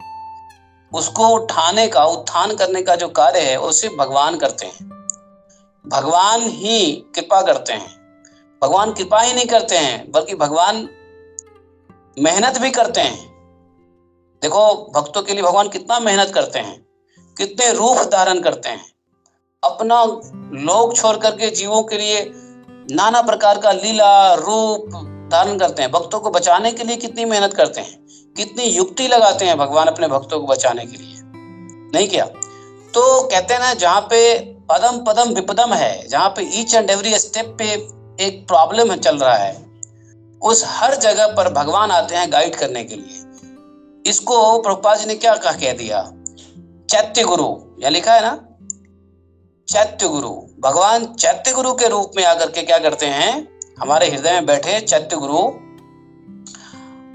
उसको उठाने का, उत्थान करने का जो कार्य है वो सिर्फ भगवान करते हैं। भगवान ही कृपा करते हैं। भगवान कृपा ही नहीं करते हैं बल्कि भगवान मेहनत भी करते हैं। देखो भक्तों के लिए भगवान कितना मेहनत करते हैं, कितने रूप धारण करते हैं, अपना लोक छोड़ करके जीवों के लिए नाना प्रकार का लीला रूप धारण करते हैं। भक्तों को बचाने के लिए कितनी मेहनत करते हैं, कितनी युक्ति लगाते हैं भगवान अपने भक्तों को बचाने के लिए, नहीं क्या? तो कहते हैं ना, जहाँ पे पदम पदम विपदम है, जहाँ पे ईच एंड एवरी स्टेप पे एक प्रॉब्लम चल रहा है, उस हर जगह पर भगवान आते हैं गाइड करने के लिए। इसको प्रभुपाद जी ने क्या कह दिया? चैत्य गुरु, यहाँ लिखा है ना, चैत्य गुरु। भगवान चैत्य गुरु के रूप में आकर के क्या करते हैं? हमारे हृदय में बैठे चैत्य गुरु,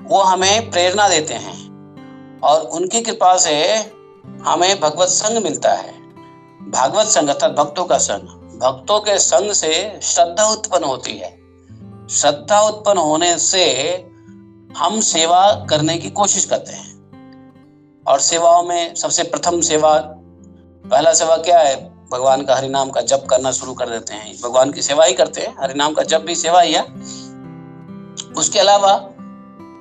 वो हमें प्रेरणा देते हैं और उनकी कृपा से हमें भगवत संग मिलता है। भागवत संग अर्थात भक्तों का संग। भक्तों के संग से श्रद्धा उत्पन्न होती है। श्रद्धा उत्पन्न होने से हम सेवा करने की कोशिश करते हैं। और सेवाओं में सबसे प्रथम सेवा, पहला सेवा क्या है? भगवान का हरिनाम का जप करना शुरू कर देते हैं। भगवान की सेवा ही करते हैं, हरिनाम का जप भी सेवा ही है। उसके अलावा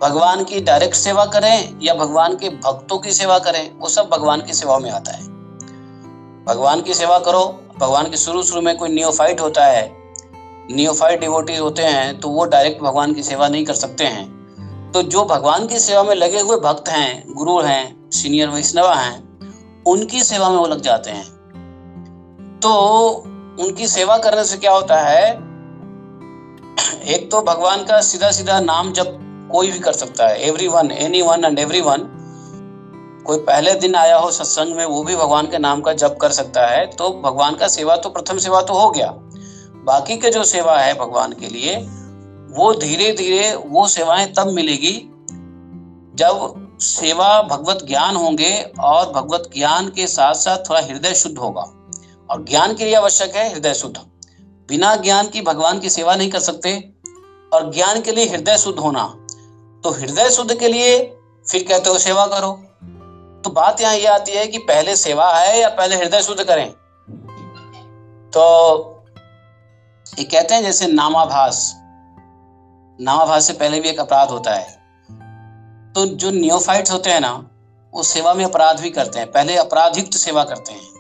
भगवान की डायरेक्ट सेवा करें या भगवान के भक्तों की सेवा करें, वो सब भगवान की सेवा में आता है। भगवान की सेवा करो। भगवान के शुरू में कोई नियोफाइट होता है, नियोफाइट डिवोटीज होते हैं, तो वो डायरेक्ट भगवान की सेवा नहीं कर सकते हैं। तो जो भगवान की सेवा में लगे हुए भक्त हैं, गुरु हैं, सीनियर वैष्णव हैं, उनकी सेवा में वो लग जाते हैं। तो उनकी सेवा करने से क्या होता है? एक तो भगवान का सीधा सीधा नाम जप कोई भी कर सकता है। Everyone, anyone and everyone. कोई पहले दिन आया हो सत्संग में, वो भी भगवान के नाम का जप कर सकता है। तो भगवान का सेवा तो प्रथम सेवा तो हो गया। बाकी के जो सेवा है भगवान के लिए, वो धीरे धीरे वो सेवाएं तब मिलेगी जब सेवा भगवत ज्ञान होंगे और भगवत ज्ञान के साथ साथ थोड़ा हृदय शुद्ध होगा। और ज्ञान के लिए आवश्यक है हृदय शुद्ध। बिना ज्ञान की भगवान की सेवा नहीं कर सकते। और ज्ञान के लिए हृदय शुद्ध होना, तो हृदय शुद्ध के लिए फिर कहते हो सेवा करो। तो बात यहाँ ये आती है कि पहले सेवा है या पहले हृदय शुद्ध करें? तो ये कहते हैं जैसे नामाभास से पहले भी एक अपराध होता है। तो जो नियोफाइट्स होते हैं ना, वो सेवा में अपराध भी करते हैं, पहले अपराधयुक्त सेवा करते हैं।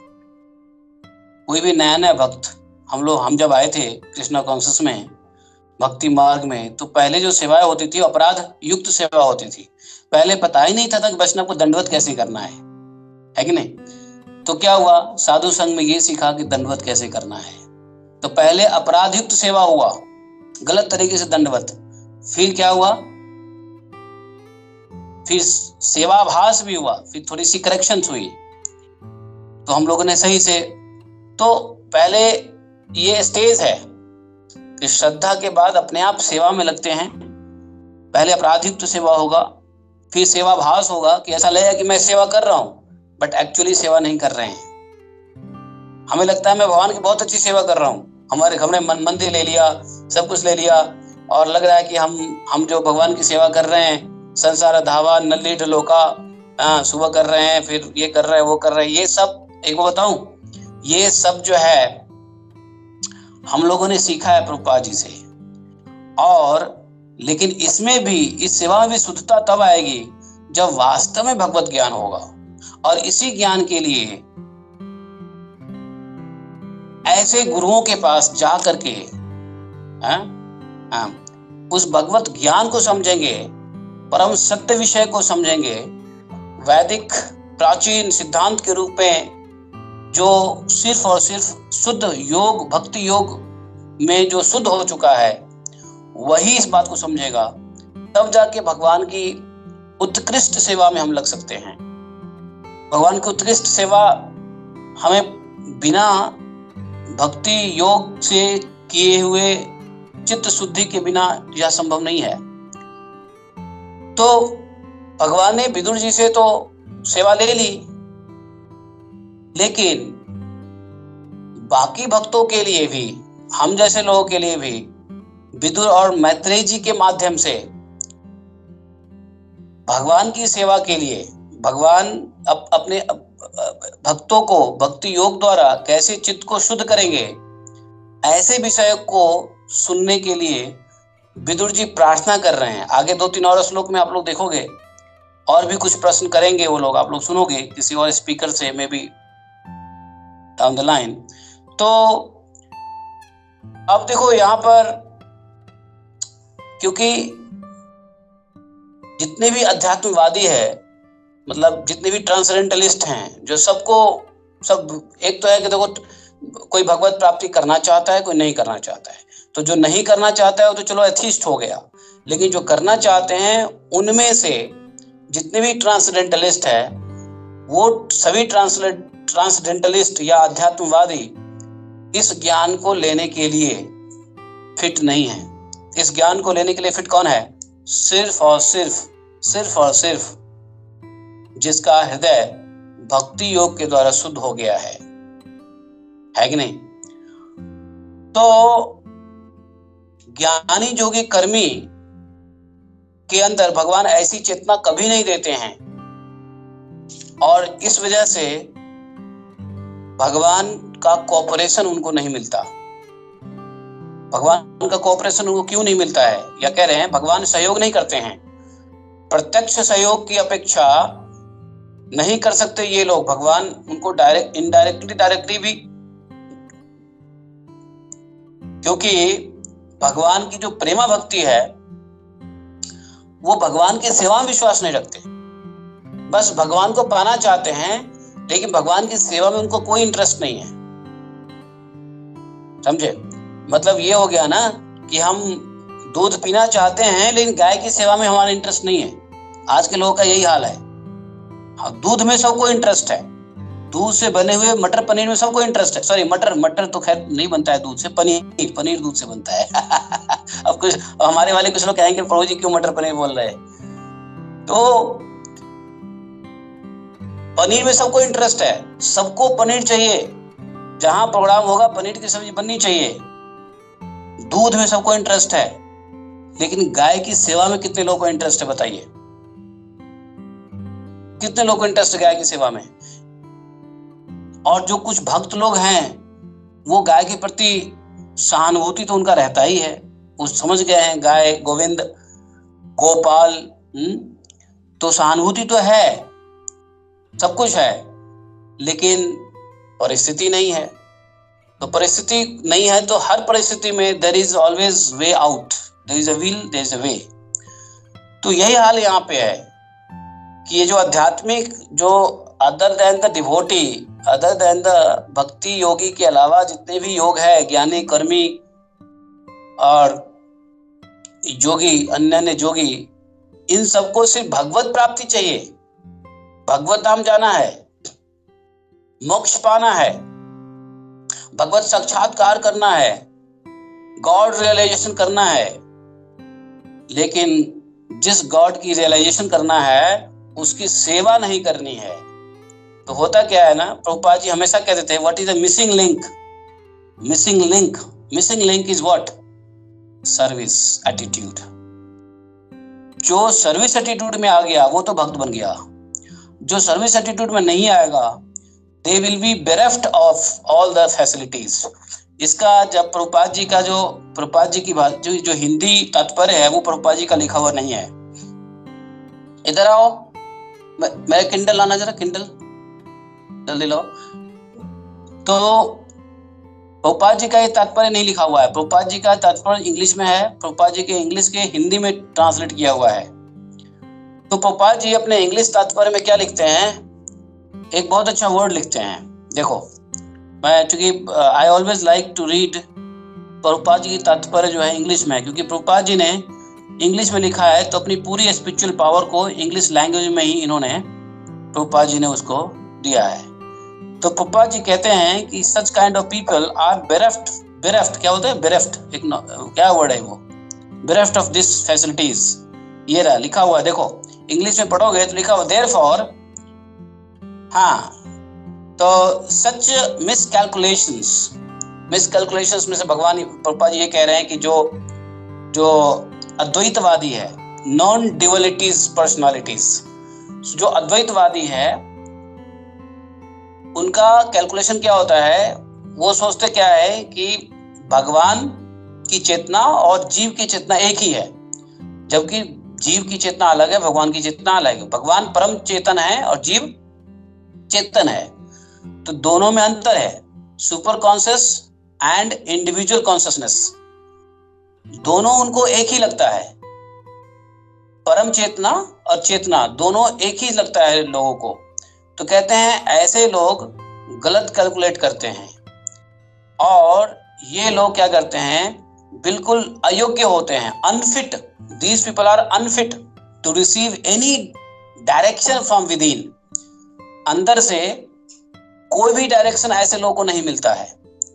कोई भी नया भक्त, हम जब आए थे कृष्णा कॉन्शियस में, भक्ति मार्ग में, तो पहले जो सेवाएं होती थी अपराध युक्त सेवा होती थी। पहले पता ही नहीं था कि वैष्णव को दंडवत कैसे करना है कि नहीं? तो क्या हुआ? साधु संघ में ये सीखा कि दंडवत कैसे करना है। तो पहले अपराध युक्त सेवा हुआ, गलत तरीके से दंडवत। फिर क्या हुआ? फिर सेवाभास भी हुआ, फिर थोड़ी सी करेक्शंस हुई, तो हम लोगों ने सही से। तो पहले ये स्टेज है कि श्रद्धा के बाद अपने आप सेवा में लगते हैं। पहले अपराधयुक्त सेवा होगा, फिर सेवाभास होगा कि ऐसा लगेगा कि मैं सेवा कर रहा हूं, बट एक्चुअली सेवा नहीं कर रहे हैं। हमें लगता है मैं भगवान की बहुत अच्छी सेवा कर रहा हूं, हमने मंदिर ले लिया, सब कुछ ले लिया, और लग रहा है कि हम जो भगवान की सेवा कर रहे हैं, संसार धावा नल्ली ढलोका, सुबह कर रहे हैं, फिर ये कर रहे हैं, वो कर रहे हैं। ये सब एक बताऊं, ये सब जो है हम लोगों ने सीखा है प्रभुपाद जी से। और लेकिन इसमें भी, इस सेवा में भी शुद्धता तब आएगी जब वास्तव में भगवत ज्ञान होगा। और इसी ज्ञान के लिए ऐसे गुरुओं के पास जा करके उस भगवत ज्ञान को समझेंगे, परम सत्य विषय को समझेंगे, वैदिक प्राचीन सिद्धांत के रूप में जो सिर्फ और सिर्फ शुद्ध योग, भक्ति योग में जो शुद्ध हो चुका है, वही इस बात को समझेगा। तब जाके भगवान की उत्कृष्ट सेवा में हम लग सकते हैं। भगवान की उत्कृष्ट सेवा हमें बिना भक्ति योग से किए हुए चित्त शुद्धि के बिना यह संभव नहीं है। तो भगवान ने विदुर जी से तो सेवा ले ली, लेकिन बाकी भक्तों के लिए भी, हम जैसे लोगों के लिए भी विदुर और मैत्रेयी जी के माध्यम से भगवान की सेवा के लिए भगवान अपने भक्तों को भक्ति योग द्वारा कैसे चित्त को शुद्ध करेंगे, ऐसे विषय को सुनने के लिए विदुर जी प्रार्थना कर रहे हैं। आगे 2-3 और श्लोक में आप लोग देखोगे और भी कुछ प्रश्न करेंगे वो लोग, आप लोग सुनोगे किसी और स्पीकर से, may be down the line. तो अब देखो यहाँ पर, क्योंकि जितने भी अध्यात्मवादी है, मतलब जितने भी ट्रांसेंडेंटलिस्ट हैं, जो सबको सब एक तो है कि देखो कोई भगवत प्राप्ति करना चाहता है, कोई नहीं करना चाहता है। तो जो नहीं करना चाहता है वो तो चलो एथिस्ट हो गया, लेकिन जो करना चाहते हैं उनमें से जितने भी ट्रांसेंडेंटलिस्ट है, वो सभी ट्रांसेंडेंटलिस्ट या अध्यात्मवादी इस ज्ञान को लेने के लिए फिट नहीं है। इस ज्ञान को लेने के लिए फिट कौन है? सिर्फ और सिर्फ जिसका हृदय भक्ति योग के द्वारा शुद्ध हो गया है कि नहीं? तो ज्ञानी जोगी कर्मी के अंदर भगवान ऐसी चेतना कभी नहीं देते हैं, और इस वजह से भगवान का कोऑपरेशन उनको नहीं मिलता। भगवान का कोऑपरेशन उनको क्यों नहीं मिलता है? या कह रहे हैं भगवान सहयोग नहीं करते हैं। प्रत्यक्ष सहयोग की अपेक्षा नहीं कर सकते ये लोग। भगवान उनको डायरेक्टली भी, क्योंकि भगवान की जो प्रेमा भक्ति है वो भगवान की सेवा में विश्वास नहीं रखते, बस भगवान को पाना चाहते हैं, लेकिन भगवान की सेवा में उनको कोई इंटरेस्ट नहीं है। समझे? मतलब ये हो गया ना कि हम दूध पीना चाहते हैं लेकिन गाय की सेवा में हमारा इंटरेस्ट नहीं है। आज के लोगों का यही हाल है। हाँ, दूध में सबको इंटरेस्ट है, दूध से बने हुए मटर पनीर में सबको इंटरेस्ट है। सॉरी, मटर तो खैर नहीं बनता है दूध से, पनीर दूध से बनता है। अब कुछ हमारे वाले कुछ लोग कहेंगे प्रभु जी क्यों मटर पनीर बोल रहे हैं? तो पनीर में सबको इंटरेस्ट है, सबको पनीर चाहिए, जहां प्रोग्राम होगा पनीर की सब्जी बननी चाहिए। दूध में सबको इंटरेस्ट है, लेकिन गाय की सेवा में कितने लोगों को इंटरेस्ट है? बताइए, कितने लोगों को इंटरेस्ट है गाय की सेवा में? और जो कुछ भक्त लोग हैं वो गाय के प्रति सहानुभूति तो उनका रहता ही है, वो समझ गए हैं गाय गोविंद गोपाल, तो सहानुभूति तो है, सब कुछ है, लेकिन परिस्थिति नहीं है। तो परिस्थिति नहीं है तो हर परिस्थिति में there is always way out, there is a will, there is a way. तो यही हाल यहाँ पे है कि ये जो आध्यात्मिक, जो other than the devotee, other than the भक्ति योगी के अलावा जितने भी योग है, ज्ञानी कर्मी और जोगी, अन्य जोगी, इन सबको सिर्फ भगवत प्राप्ति चाहिए, भगवत धाम जाना है, मोक्ष पाना है, भगवत साक्षात्कार करना है, गॉड रियलाइजेशन करना है। लेकिन जिस गॉड की रियलाइजेशन करना है उसकी सेवा नहीं करनी है। तो होता क्या है ना, प्रभुपाद जी हमेशा कहते थे, what is the missing link? Missing link is what? Service attitude. जो सर्विस एटीट्यूड में आ गया वो तो भक्त बन गया। जो सर्विस एटीट्यूड में नहीं आएगा, they will be bereft of all the facilities। इसका जब प्रभुपाद जी का प्रभुपाद जी की बात जो हिंदी तात्पर्य है वो प्रभुपाद जी का लिखा हुआ नहीं है। इधर आओ, मैं किंडल लाना, जरा किंडल जल्दी लो। तो प्रभुपाद जी का ये तात्पर्य नहीं लिखा हुआ है। प्रभुपाद जी का तात्पर्य इंग्लिश में है, प्रभुपाद जी के इंग्लिश के हिंदी में ट्रांसलेट किया हुआ है। तो प्रभुपाद जी अपने इंग्लिश तात्पर्य में क्या लिखते हैं? एक बहुत अच्छा वर्ड लिखते हैं। देखो, मैं चूंकि I always like to read Prabhupada ji की तात्पर्य जो है इंग्लिश में, क्योंकि प्रभुपाद जी ने इंग्लिश में लिखा है तो अपनी पूरी स्पिरिचुअल पावर को इंग्लिश लैंग्वेज में ही इन्होंने, प्रभुपाद जी ने उसको दिया है। तो प्रभुपाद जी कहते हैं कि such kind of people are bereft क्या होता है? बेरेफ्ट एक क्या वर्ड है वो? Bereft of this facilities. ये रहा लिखा हुआ है, देखो इंग्लिश में पढ़ोगे तो लिखा हुआ देयरफॉर, हाँ, तो सच मिसकैलकुलेशंस में से भगवान प्रभुपाद जी ये कह रहे हैं कि जो अद्वैतवादी है, नॉन ड्युअलिटीज पर्सनालिटीज, जो अद्वैतवादी है उनका कैलकुलेशन क्या होता है, वो सोचते क्या है कि भगवान की चेतना और जीव की चेतना एक ही है, जबकि जीव की चेतना अलग है, भगवान की चेतना अलग है। भगवान परम चेतन है और जीव चेतन है, तो दोनों में अंतर है। Super conscious and individual consciousness, दोनों उनको एक ही लगता है। परम चेतना और चेतना दोनों एक ही लगता है लोगों को। तो कहते हैं ऐसे लोग गलत कैलकुलेट करते हैं और ये लोग क्या करते हैं, बिल्कुल अयोग्य होते हैं, unfit. These people are unfit to receive any direction from within. अंदर से कोई भी डायरेक्शन ऐसे लोगों को नहीं मिलता है,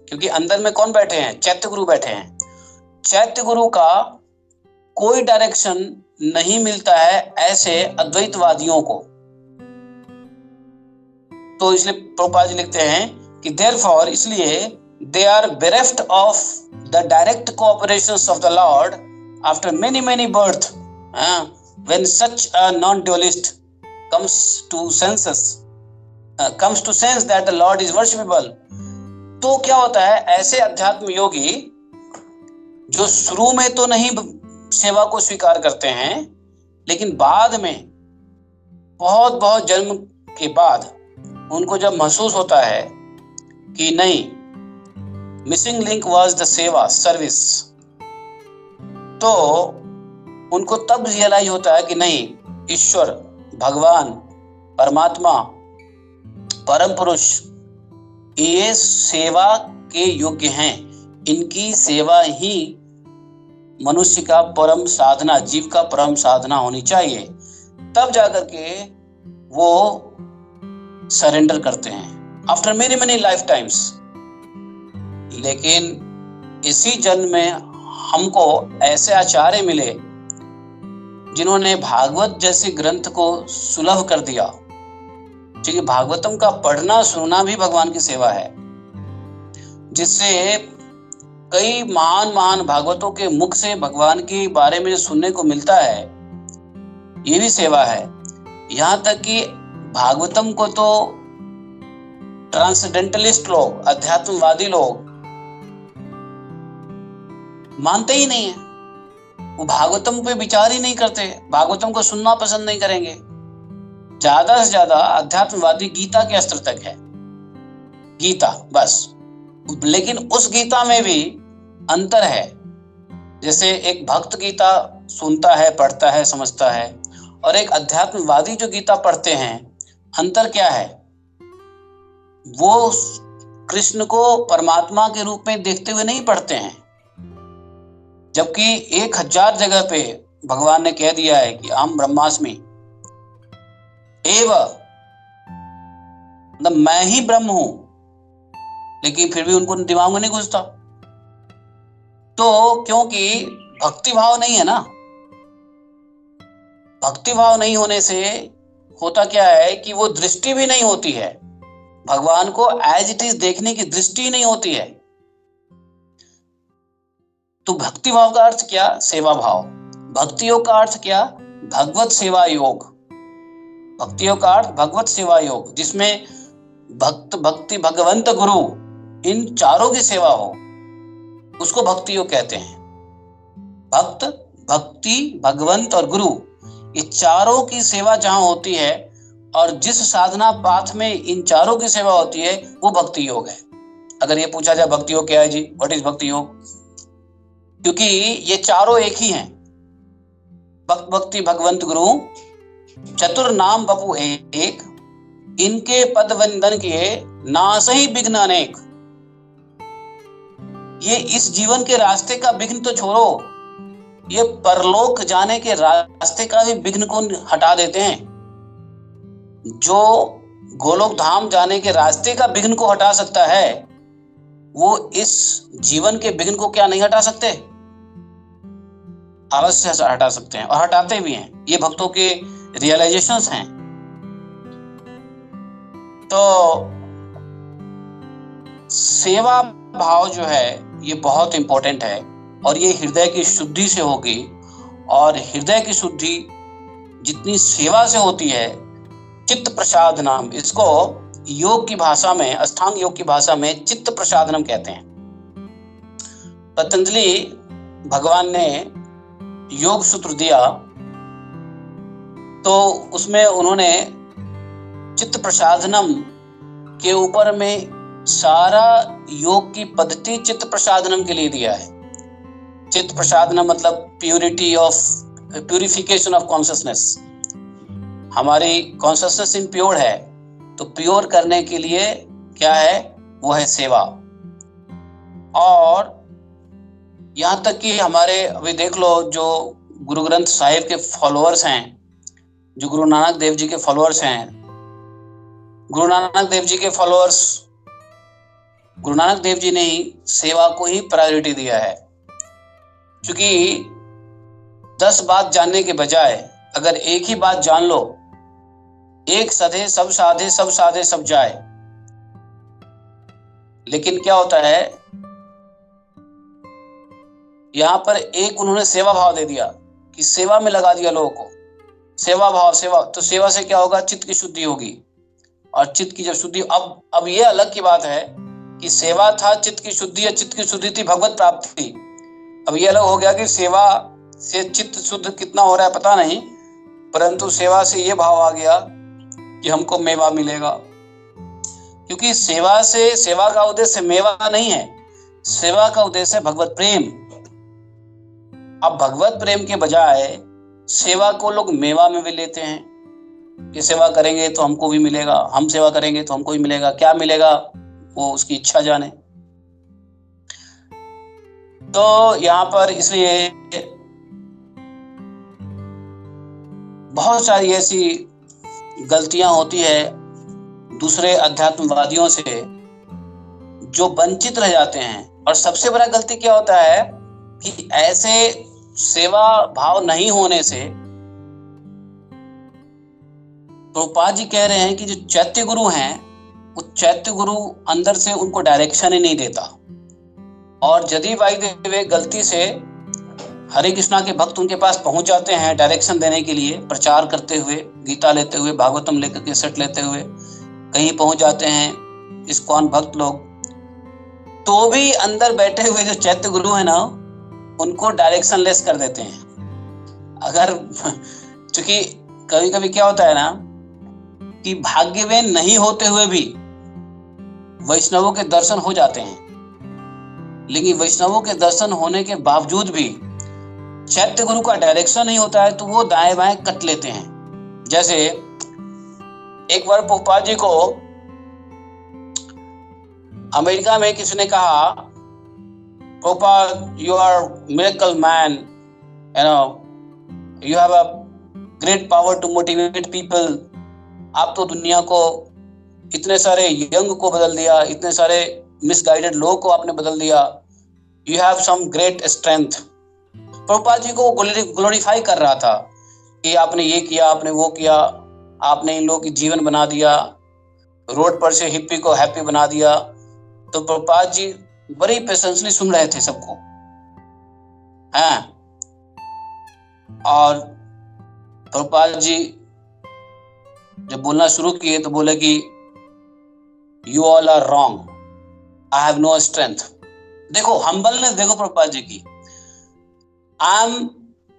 क्योंकि अंदर में कौन बैठे हैं, चैत्य गुरु बैठे हैं। चैत्य गुरु का कोई डायरेक्शन नहीं मिलता है ऐसे अद्वैतवादियों को। तो इसलिए प्रभुपाद जी लिखते हैं कि therefore, इसलिए they are bereft of the direct cooperations of the Lord after many birth, when such a non-dualist comes to sense that the Lord is worshipable। तो क्या होता है, ऐसे अध्यात्म योगी जो शुरू में तो नहीं सेवा को स्वीकार करते हैं, लेकिन बाद में बहुत जन्म के बाद उनको जब महसूस होता है कि नहीं, मिसिंग लिंक वाज द सेवा सर्विस, तो उनको तब रियलाइज होता है कि नहीं, ईश्वर, भगवान, परमात्मा, परम पुरुष ये सेवा के योग्य हैं। इनकी सेवा ही मनुष्य का परम साधना, जीव का परम साधना होनी चाहिए। तब जाकर के वो सरेंडर करते हैं आफ्टर मेनी लाइफ टाइम्स। लेकिन इसी जन्म में हमको ऐसे आचार्य मिले जिन्होंने भागवत जैसे ग्रंथ को सुलभ कर दिया, क्योंकि भागवतम का पढ़ना सुनना भी भगवान की सेवा है, जिससे कई महान भागवतों के मुख से भगवान के बारे में सुनने को मिलता है, ये भी सेवा है। यहाँ तक कि भागवतम को तो ट्रांसडेंटलिस्ट लोग, अध्यात्मवादी लोग मानते ही नहीं है, वो भागवतम पे विचार ही नहीं करते, भागवतम को सुनना पसंद नहीं करेंगे। ज्यादा से ज्यादा अध्यात्मवादी गीता के स्तर तक है, गीता बस। लेकिन उस गीता में भी अंतर है। जैसे एक भक्त गीता सुनता है, पढ़ता है, समझता है, और एक अध्यात्मवादी जो गीता पढ़ते हैं, अंतर क्या है, वो कृष्ण को परमात्मा के रूप में देखते हुए नहीं पढ़ते हैं, जबकि 1000 जगह पे भगवान ने कह दिया है कि अहम ब्रह्मास्मि एव, मैं ही ब्रह्म हूं, लेकिन फिर भी उनको दिमाग में नहीं घुसता। तो क्योंकि भक्ति भाव नहीं है ना, भक्ति भाव नहीं होने से होता क्या है कि वो दृष्टि भी नहीं होती है, भगवान को एज इट इज देखने की दृष्टि नहीं होती है। तो भक्ति भाव का अर्थ क्या, सेवा भाव। भक्ति योग का अर्थ क्या, भगवत सेवा योग। भक्ति योग का अर्थ भगवत सेवा योग, जिसमें भक्त, भक्ति, भगवंत, गुरु, इन चारों की सेवा हो, उसको भक्ति योग कहते हैं। भक्त, भक्ति, भगवंत और गुरु, ये चारों की सेवा जहां होती है और जिस साधना पाथ में इन चारों की सेवा होती है, वो भक्ति योग है। अगर ये पूछा जाए भक्ति योग क्या है जी, व्हाट इज भक्ति योग, क्योंकि ये चारों एक ही हैं। भक्त, भक्ति, भगवंत, गुरु, चतुर नाम बपू एक, इनके पद वंदन किए नासहि विघ्न अनेक। ये इस जीवन के रास्ते का विघ्न तो छोड़ो, ये परलोक जाने के रास्ते का भी विघ्न को हटा देते हैं। जो गोलोक धाम जाने के रास्ते का विघ्न को हटा सकता है, वो इस जीवन के विघ्न को क्या नहीं हटा सकते, अवश्य हटा सकते हैं, और हटाते भी हैं। ये भक्तों के रियलाइजेशंस हैं। तो सेवा भाव जो है ये बहुत इंपॉर्टेंट है और ये हृदय की शुद्धि से होगी। और हृदय की शुद्धि जितनी सेवा से होती है, चित्त प्रसादनम, इसको योग की भाषा में, अष्टांग योग की भाषा में चित्त प्रसादनम कहते हैं। पतंजलि भगवान ने योग सूत्र दिया तो उसमें उन्होंने चित्त प्रसादनम के ऊपर में सारा योग की पद्धति चित्त प्रसादनम के लिए दिया है। चित्त प्रसादनम मतलब प्यूरिफिकेशन ऑफ कॉन्शसनेस। हमारी कॉन्शसनेस इम्प्योर है तो प्योर करने के लिए क्या है, वो है सेवा। और यहाँ तक कि हमारे अभी देख लो जो गुरु ग्रंथ साहिब के फॉलोअर्स हैं, जो गुरु नानक देव जी के फॉलोअर्स हैं, गुरु नानक देव जी के फॉलोअर्स, गुरु नानक देव जी ने ही सेवा को ही प्रायोरिटी दिया है। क्योंकि 10 बात जानने के बजाय अगर एक ही बात जान लो, एक सधे सब साधे, सब साधे सब जाए। लेकिन क्या होता है, यहां पर एक उन्होंने सेवा भाव दे दिया कि सेवा में लगा दिया लोगों को, सेवा भाव, सेवा। तो सेवा से क्या होगा, चित्त की शुद्धि होगी। और चित्त की जब शुद्धि, अब ये अलग की बात है कि सेवा था चित्त की शुद्धि, या चित्त की शुद्धि थी भगवत प्राप्ति। अब ये अलग हो गया कि सेवा से चित्त शुद्ध कितना हो रहा है पता नहीं, परंतु सेवा से ये भाव आ गया कि हमको मेवा मिलेगा। क्योंकि सेवा से, सेवा का उद्देश्य मेवा नहीं है, सेवा का उद्देश्य है भगवत प्रेम। अब भगवत प्रेम के बजाय सेवा को लोग मेवा में भी लेते हैं कि सेवा करेंगे तो हमको भी मिलेगा, हम सेवा करेंगे तो हमको भी मिलेगा। क्या मिलेगा वो उसकी इच्छा जाने। तो यहाँ पर इसलिए बहुत सारी ऐसी गलतियां होती है दूसरे अध्यात्मवादियों से, जो वंचित रह जाते हैं। और सबसे बड़ा गलती क्या होता है कि ऐसे सेवा भाव नहीं होने से, प्रभुपाद जी कह रहे हैं कि जो चैत्य गुरु हैं, वो चैत्य गुरु अंदर से उनको डायरेक्शन ही नहीं देता। और यदि भाई देवे गलती से हरे कृष्णा के भक्त उनके पास पहुंच जाते हैं डायरेक्शन देने के लिए, प्रचार करते हुए, गीता लेते हुए, भागवतम लेकर के सेट लेते हुए कहीं पहुंच जाते हैं इस्कॉन भक्त लोग, तो भी अंदर बैठे हुए जो चैत्य गुरु है ना, उनको डायरेक्शन लेस कर देते हैं। अगर क्योंकि कभी कभी क्या होता है ना कि भाग्यवान नहीं होते हुए भी वैष्णवों के दर्शन हो जाते हैं, लेकिन वैष्णवों के दर्शन होने के बावजूद भी चैत्य गुरु का डायरेक्शन नहीं होता है तो वो दाएं बाएं कट लेते हैं। जैसे एक बार प्रभुपाद जी को अमेरिका में किसी ने कहा, Prabhupada you are miracle man, you know you have a great power to motivate people. आप तो दुनिया को, इतने सारे यंग को बदल दिया, इतने सारे मिसगाइडेड लोगों को आपने बदल दिया, you have some great strength. Prabhupada ji को ग्लोरीफाई कर रहा था कि आपने ये किया, आपने वो किया, आपने इन लोगों की जीवन बना दिया, रोड पर से हिप्पी को हैप्पी बना दिया। तो प्रभुपाद जी बड़ी पेशेंसली सुन रहे थे सबको, हैं। और प्रभुपाद जी जब बोलना शुरू किए तो बोले कि you all are wrong, I have no strength. देखो हम्बलनेस देखो प्रभुपाद जी की, I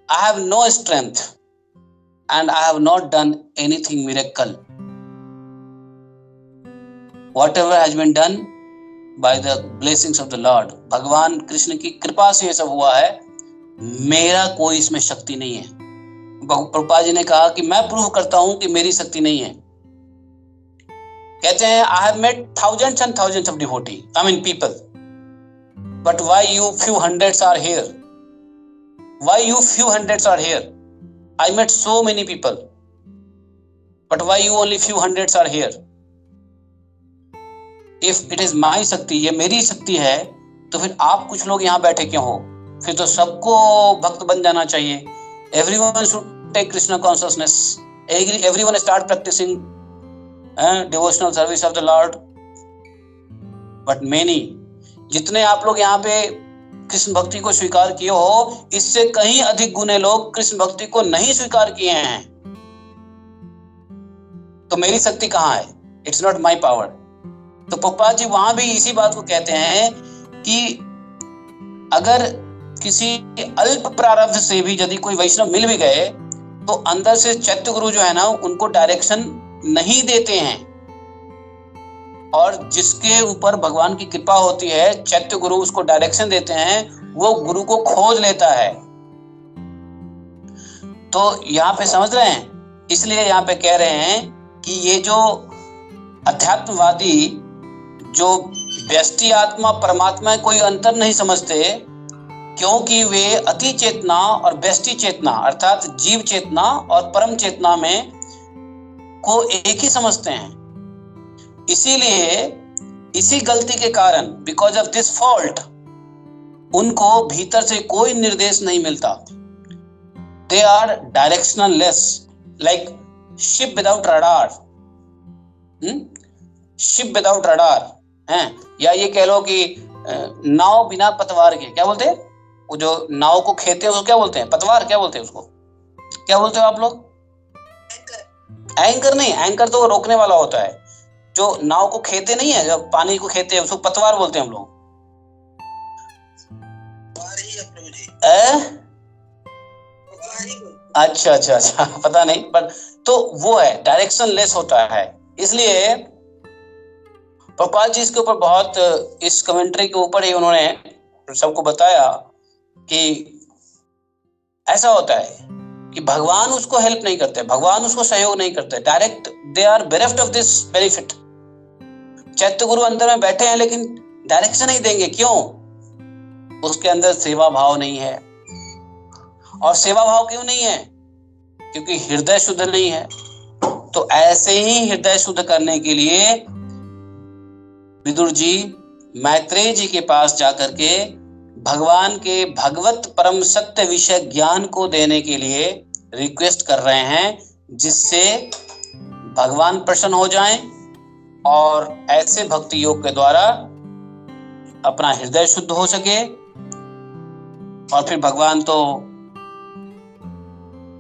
have no strength and I have not done anything miracle. Whatever has been done by the blessings of the Lord, भगवान कृष्ण की कृपा से ये सब हुआ है, मेरा कोई इसमें शक्ति नहीं है। प्रभुपाद जी ने कहा कि मैं प्रूव करता हूं कि मेरी शक्ति नहीं है। कहते हैं I have met thousands and thousands of devotees, I mean people, but why you few hundreds are here? Why you few hundreds are here? I met so many people, but why you only few hundreds are here? If it is my शक्ति, ये मेरी शक्ति है, तो फिर आप कुछ लोग यहाँ बैठे क्यों हो? फिर तो सबको भक्त बन जाना चाहिए। Everyone should take Krishna consciousness. Everyone start practicing devotional service of the Lord. But many, जितने आप लोग यहाँ पे कृष्ण भक्ति को स्वीकार किए हो, इससे कहीं अधिक गुने लोग कृष्ण भक्ति को नहीं स्वीकार किए हैं। तो मेरी शक्ति कहाँ है? It's not my power. तो प्रभुपाद जी वहां भी इसी बात को कहते हैं कि अगर किसी अल्प प्रारब्ध से भी यदि कोई वैष्णव मिल भी गए तो अंदर से चैत्य गुरु जो है ना, उनको डायरेक्शन नहीं देते हैं, और जिसके ऊपर भगवान की कृपा होती है, चैत्य गुरु उसको डायरेक्शन देते हैं, वो गुरु को खोज लेता है। तो यहाँ पे समझ रहे हैं, इसलिए यहाँ पे कह रहे हैं कि ये जो अध्यात्मवादी जो व्यष्टि आत्मा परमात्मा कोई अंतर नहीं समझते, क्योंकि वे अति चेतना और व्यष्टि चेतना अर्थात जीव चेतना और परम चेतना में को एक ही समझते हैं। इसीलिए इसी गलती के कारण, बिकॉज ऑफ दिस फॉल्ट, उनको भीतर से कोई निर्देश नहीं मिलता। They are directional less, like ship without radar. Ship without radar है, या ये कह लो कि नाव बिना पतवार के, क्या बोलते हैं वो जो नाव को खेते हैं उसको क्या बोलते हैं? पतवार क्या बोलते हैं उसको? क्या बोलते हो आप लोग? एंकर नहीं, एंकर तो रोकने वाला होता है। जो नाव को खेते नहीं है, जब पानी को खेते हैं उसको पतवार बोलते हैं हम लोग। अच्छा अच्छा अच्छा, पता नहीं, पर तो वो है डायरेक्शन लेस होता है। इसलिए प्रभुपाद जी इसके ऊपर बहुत, इस कमेंट्री के ऊपर ही उन्होंने सबको बताया कि ऐसा होता है कि भगवान उसको हेल्प नहीं करते, भगवान उसको सहयोग नहीं करते, direct they are bereft of this benefit. चैत्य गुरु अंदर में बैठे हैं लेकिन डायरेक्शन नहीं देंगे। क्यों? उसके अंदर सेवा भाव नहीं है। और सेवा भाव क्यों नहीं है? क्योंकि हृदय शुद्ध नहीं है। तो ऐसे ही हृदय शुद्ध करने के लिए विदुर जी मैत्रेय जी के पास जाकर के भगवान के भगवत परम सत्य विषय ज्ञान को देने के लिए रिक्वेस्ट कर रहे हैं, जिससे भगवान प्रसन्न हो जाएं और ऐसे भक्ति योग के द्वारा अपना हृदय शुद्ध हो सके। और फिर भगवान तो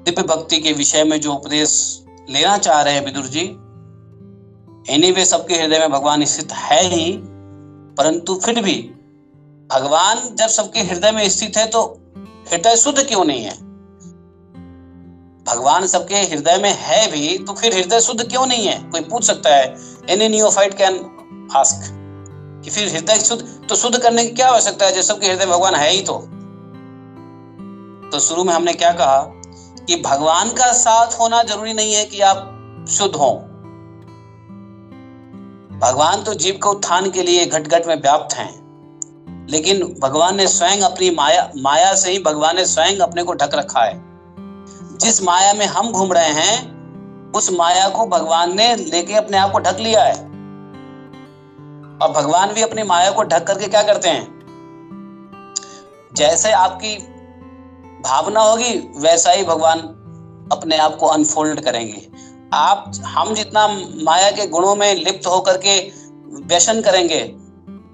दिव्य भक्ति के विषय में जो उपदेश लेना चाह रहे हैं विदुर जी, एनीवे सबके हृदय में भगवान स्थित है ही, परंतु फिर भी भगवान जब सबके हृदय में स्थित है तो हृदय शुद्ध क्यों नहीं है? भगवान सबके हृदय में है भी तो फिर हृदय शुद्ध क्यों नहीं है? कोई पूछ सकता है, एनी नियोफाइट कैन आस्क कि फिर हृदय शुद्ध करने की क्या आवश्यकता है जब सबके हृदय में भगवान है ही तो शुरू में हमने क्या कहा कि भगवान का साथ होना जरूरी नहीं है कि आप शुद्ध हो। भगवान तो जीव के उत्थान के लिए घट घट में व्याप्त हैं, लेकिन भगवान ने स्वयं अपनी माया से ही भगवान ने स्वयं अपने को ढक रखा है। जिस माया में हम घूम रहे हैं उस माया को भगवान ने लेके अपने आप को ढक लिया है। और भगवान भी अपनी माया को ढक करके क्या करते हैं? जैसे आपकी भावना होगी वैसा ही भगवान अपने आप को अनफोल्ड करेंगे। हम जितना माया के गुणों में लिप्त होकर के व्यसन करेंगे,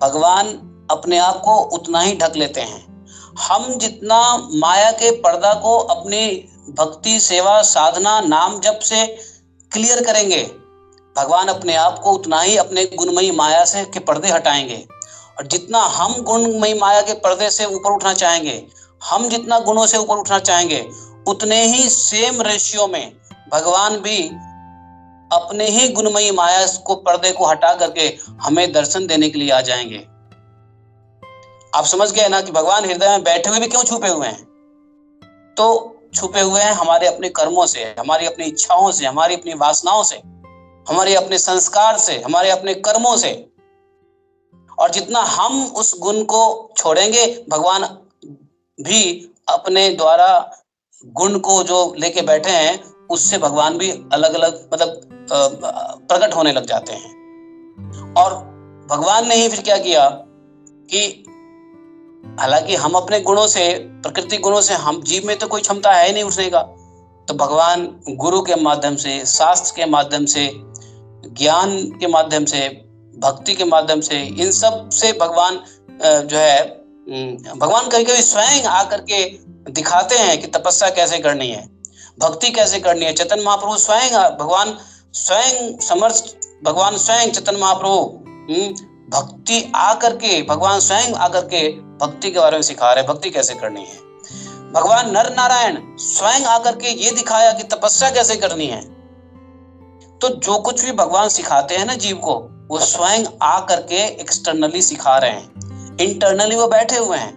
भगवान अपने आप को उतना ही ढक लेते हैं। हम जितना माया के पर्दा को अपनी भक्ति सेवा साधना नाम जप से क्लियर करेंगे, भगवान अपने आप को उतना ही अपने गुणमयी माया से के पर्दे हटाएंगे। और जितना हम गुणमयी माया के पर्दे से ऊपर उठना चाहेंगे, हम जितना गुणों से ऊपर उठना चाहेंगे, उतने ही सेम रेशियो में भगवान भी अपने ही गुणमयी माया को पर्दे को हटा करके हमें दर्शन देने के लिए आ जाएंगे। आप समझ गए ना कि भगवान हृदय में बैठे हुए भी क्यों छुपे हुए हैं? तो छुपे हुए हैं हमारे अपने कर्मों से, हमारी अपनी इच्छाओं से, हमारी अपनी वासनाओं से, हमारे अपने संस्कार से, हमारे अपने कर्मों से। और जितना हम उस गुण को छोड़ेंगे, भगवान भी अपने द्वारा गुण को जो लेके बैठे हैं उससे भगवान भी अलग अलग प्रकट होने लग जाते हैं। और भगवान ने ही फिर क्या किया कि हालांकि हम अपने गुणों से, प्रकृति गुणों से, हम जीव में तो कोई क्षमता है ही नहीं उठने का, तो भगवान गुरु के माध्यम से, शास्त्र के माध्यम से, ज्ञान के माध्यम से भक्ति के माध्यम से, इन सब से भगवान जो है भगवान कभी कभी स्वयं आकर के दिखाते हैं कि तपस्या कैसे करनी है, भक्ति कैसे करनी है। चैतन्य महाप्रभु स्वयं, भगवान स्वयं समर्थ, भगवान स्वयं चैतन्य महाप्रभु भक्ति आकर के, भगवान स्वयं आकर के भक्ति के बारे में सिखा रहे, भक्ति कैसे करनी है। भगवान नर नारायण स्वयं आकर के ये दिखाया कि तपस्या कैसे करनी है। तो जो कुछ भी भगवान सिखाते हैं ना जीव को, वो स्वयं आकर के एक्सटर्नली सिखा रहे हैं, इंटरनली वो बैठे हुए हैं।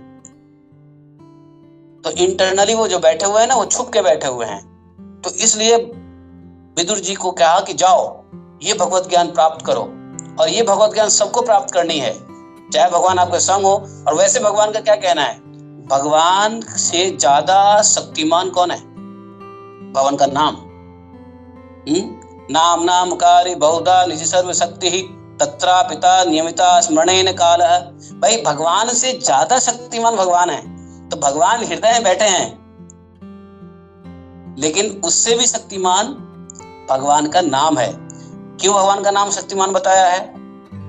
तो इंटरनली वो जो बैठे हुए हैं ना, वो छुप के बैठे हुए हैं। तो इसलिए विदुर जी को कहा कि जाओ ये भगवत ज्ञान प्राप्त करो, और ये भगवत ज्ञान सबको प्राप्त करनी है, चाहे भगवान आपके संग हो। और वैसे भगवान का क्या कहना है, भगवान से ज्यादा शक्तिमान कौन है? भगवान का नाम। नाम नाम कार्य बहुधा निज सर्व शक्ति ही तत्रा पिता नियमिता स्मरणेन काल। भाई भगवान से ज्यादा शक्तिमान भगवान है। तो भगवान हृदय में बैठे हैं, लेकिन उससे भी शक्तिमान भगवान का नाम है। क्यों भगवान का नाम शक्तिमान बताया है?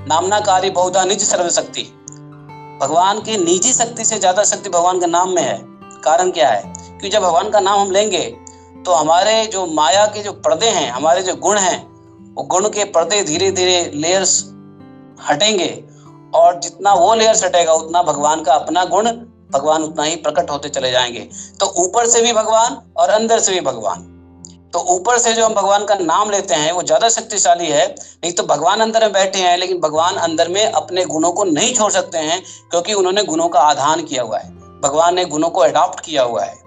नामना कार्य बहुधा निज सर्व शक्ति। भगवान की निजी शक्ति से ज्यादा शक्ति भगवान के नाम में है। कारण क्या है? कि जब भगवान का नाम हम लेंगे तो हमारे जो माया के जो पर्दे हैं, हमारे जो गुण हैं, वो गुण के पर्दे धीरे धीरे लेयर्स हटेंगे, और जितना वो लेयर्स हटेगा उतना भगवान का अपना गुण, भगवान उतना ही प्रकट होते चले जाएंगे। तो ऊपर से भी भगवान और अंदर से भी भगवान। तो ऊपर से जो हम भगवान का नाम लेते हैं वो ज्यादा शक्तिशाली है। नहीं तो भगवान अंदर में बैठे हैं, लेकिन भगवान अंदर में अपने गुणों को नहीं छोड़ सकते हैं, क्योंकि उन्होंने गुणों का आधान किया हुआ है। भगवान ने गुणों को अडॉप्ट किया हुआ है।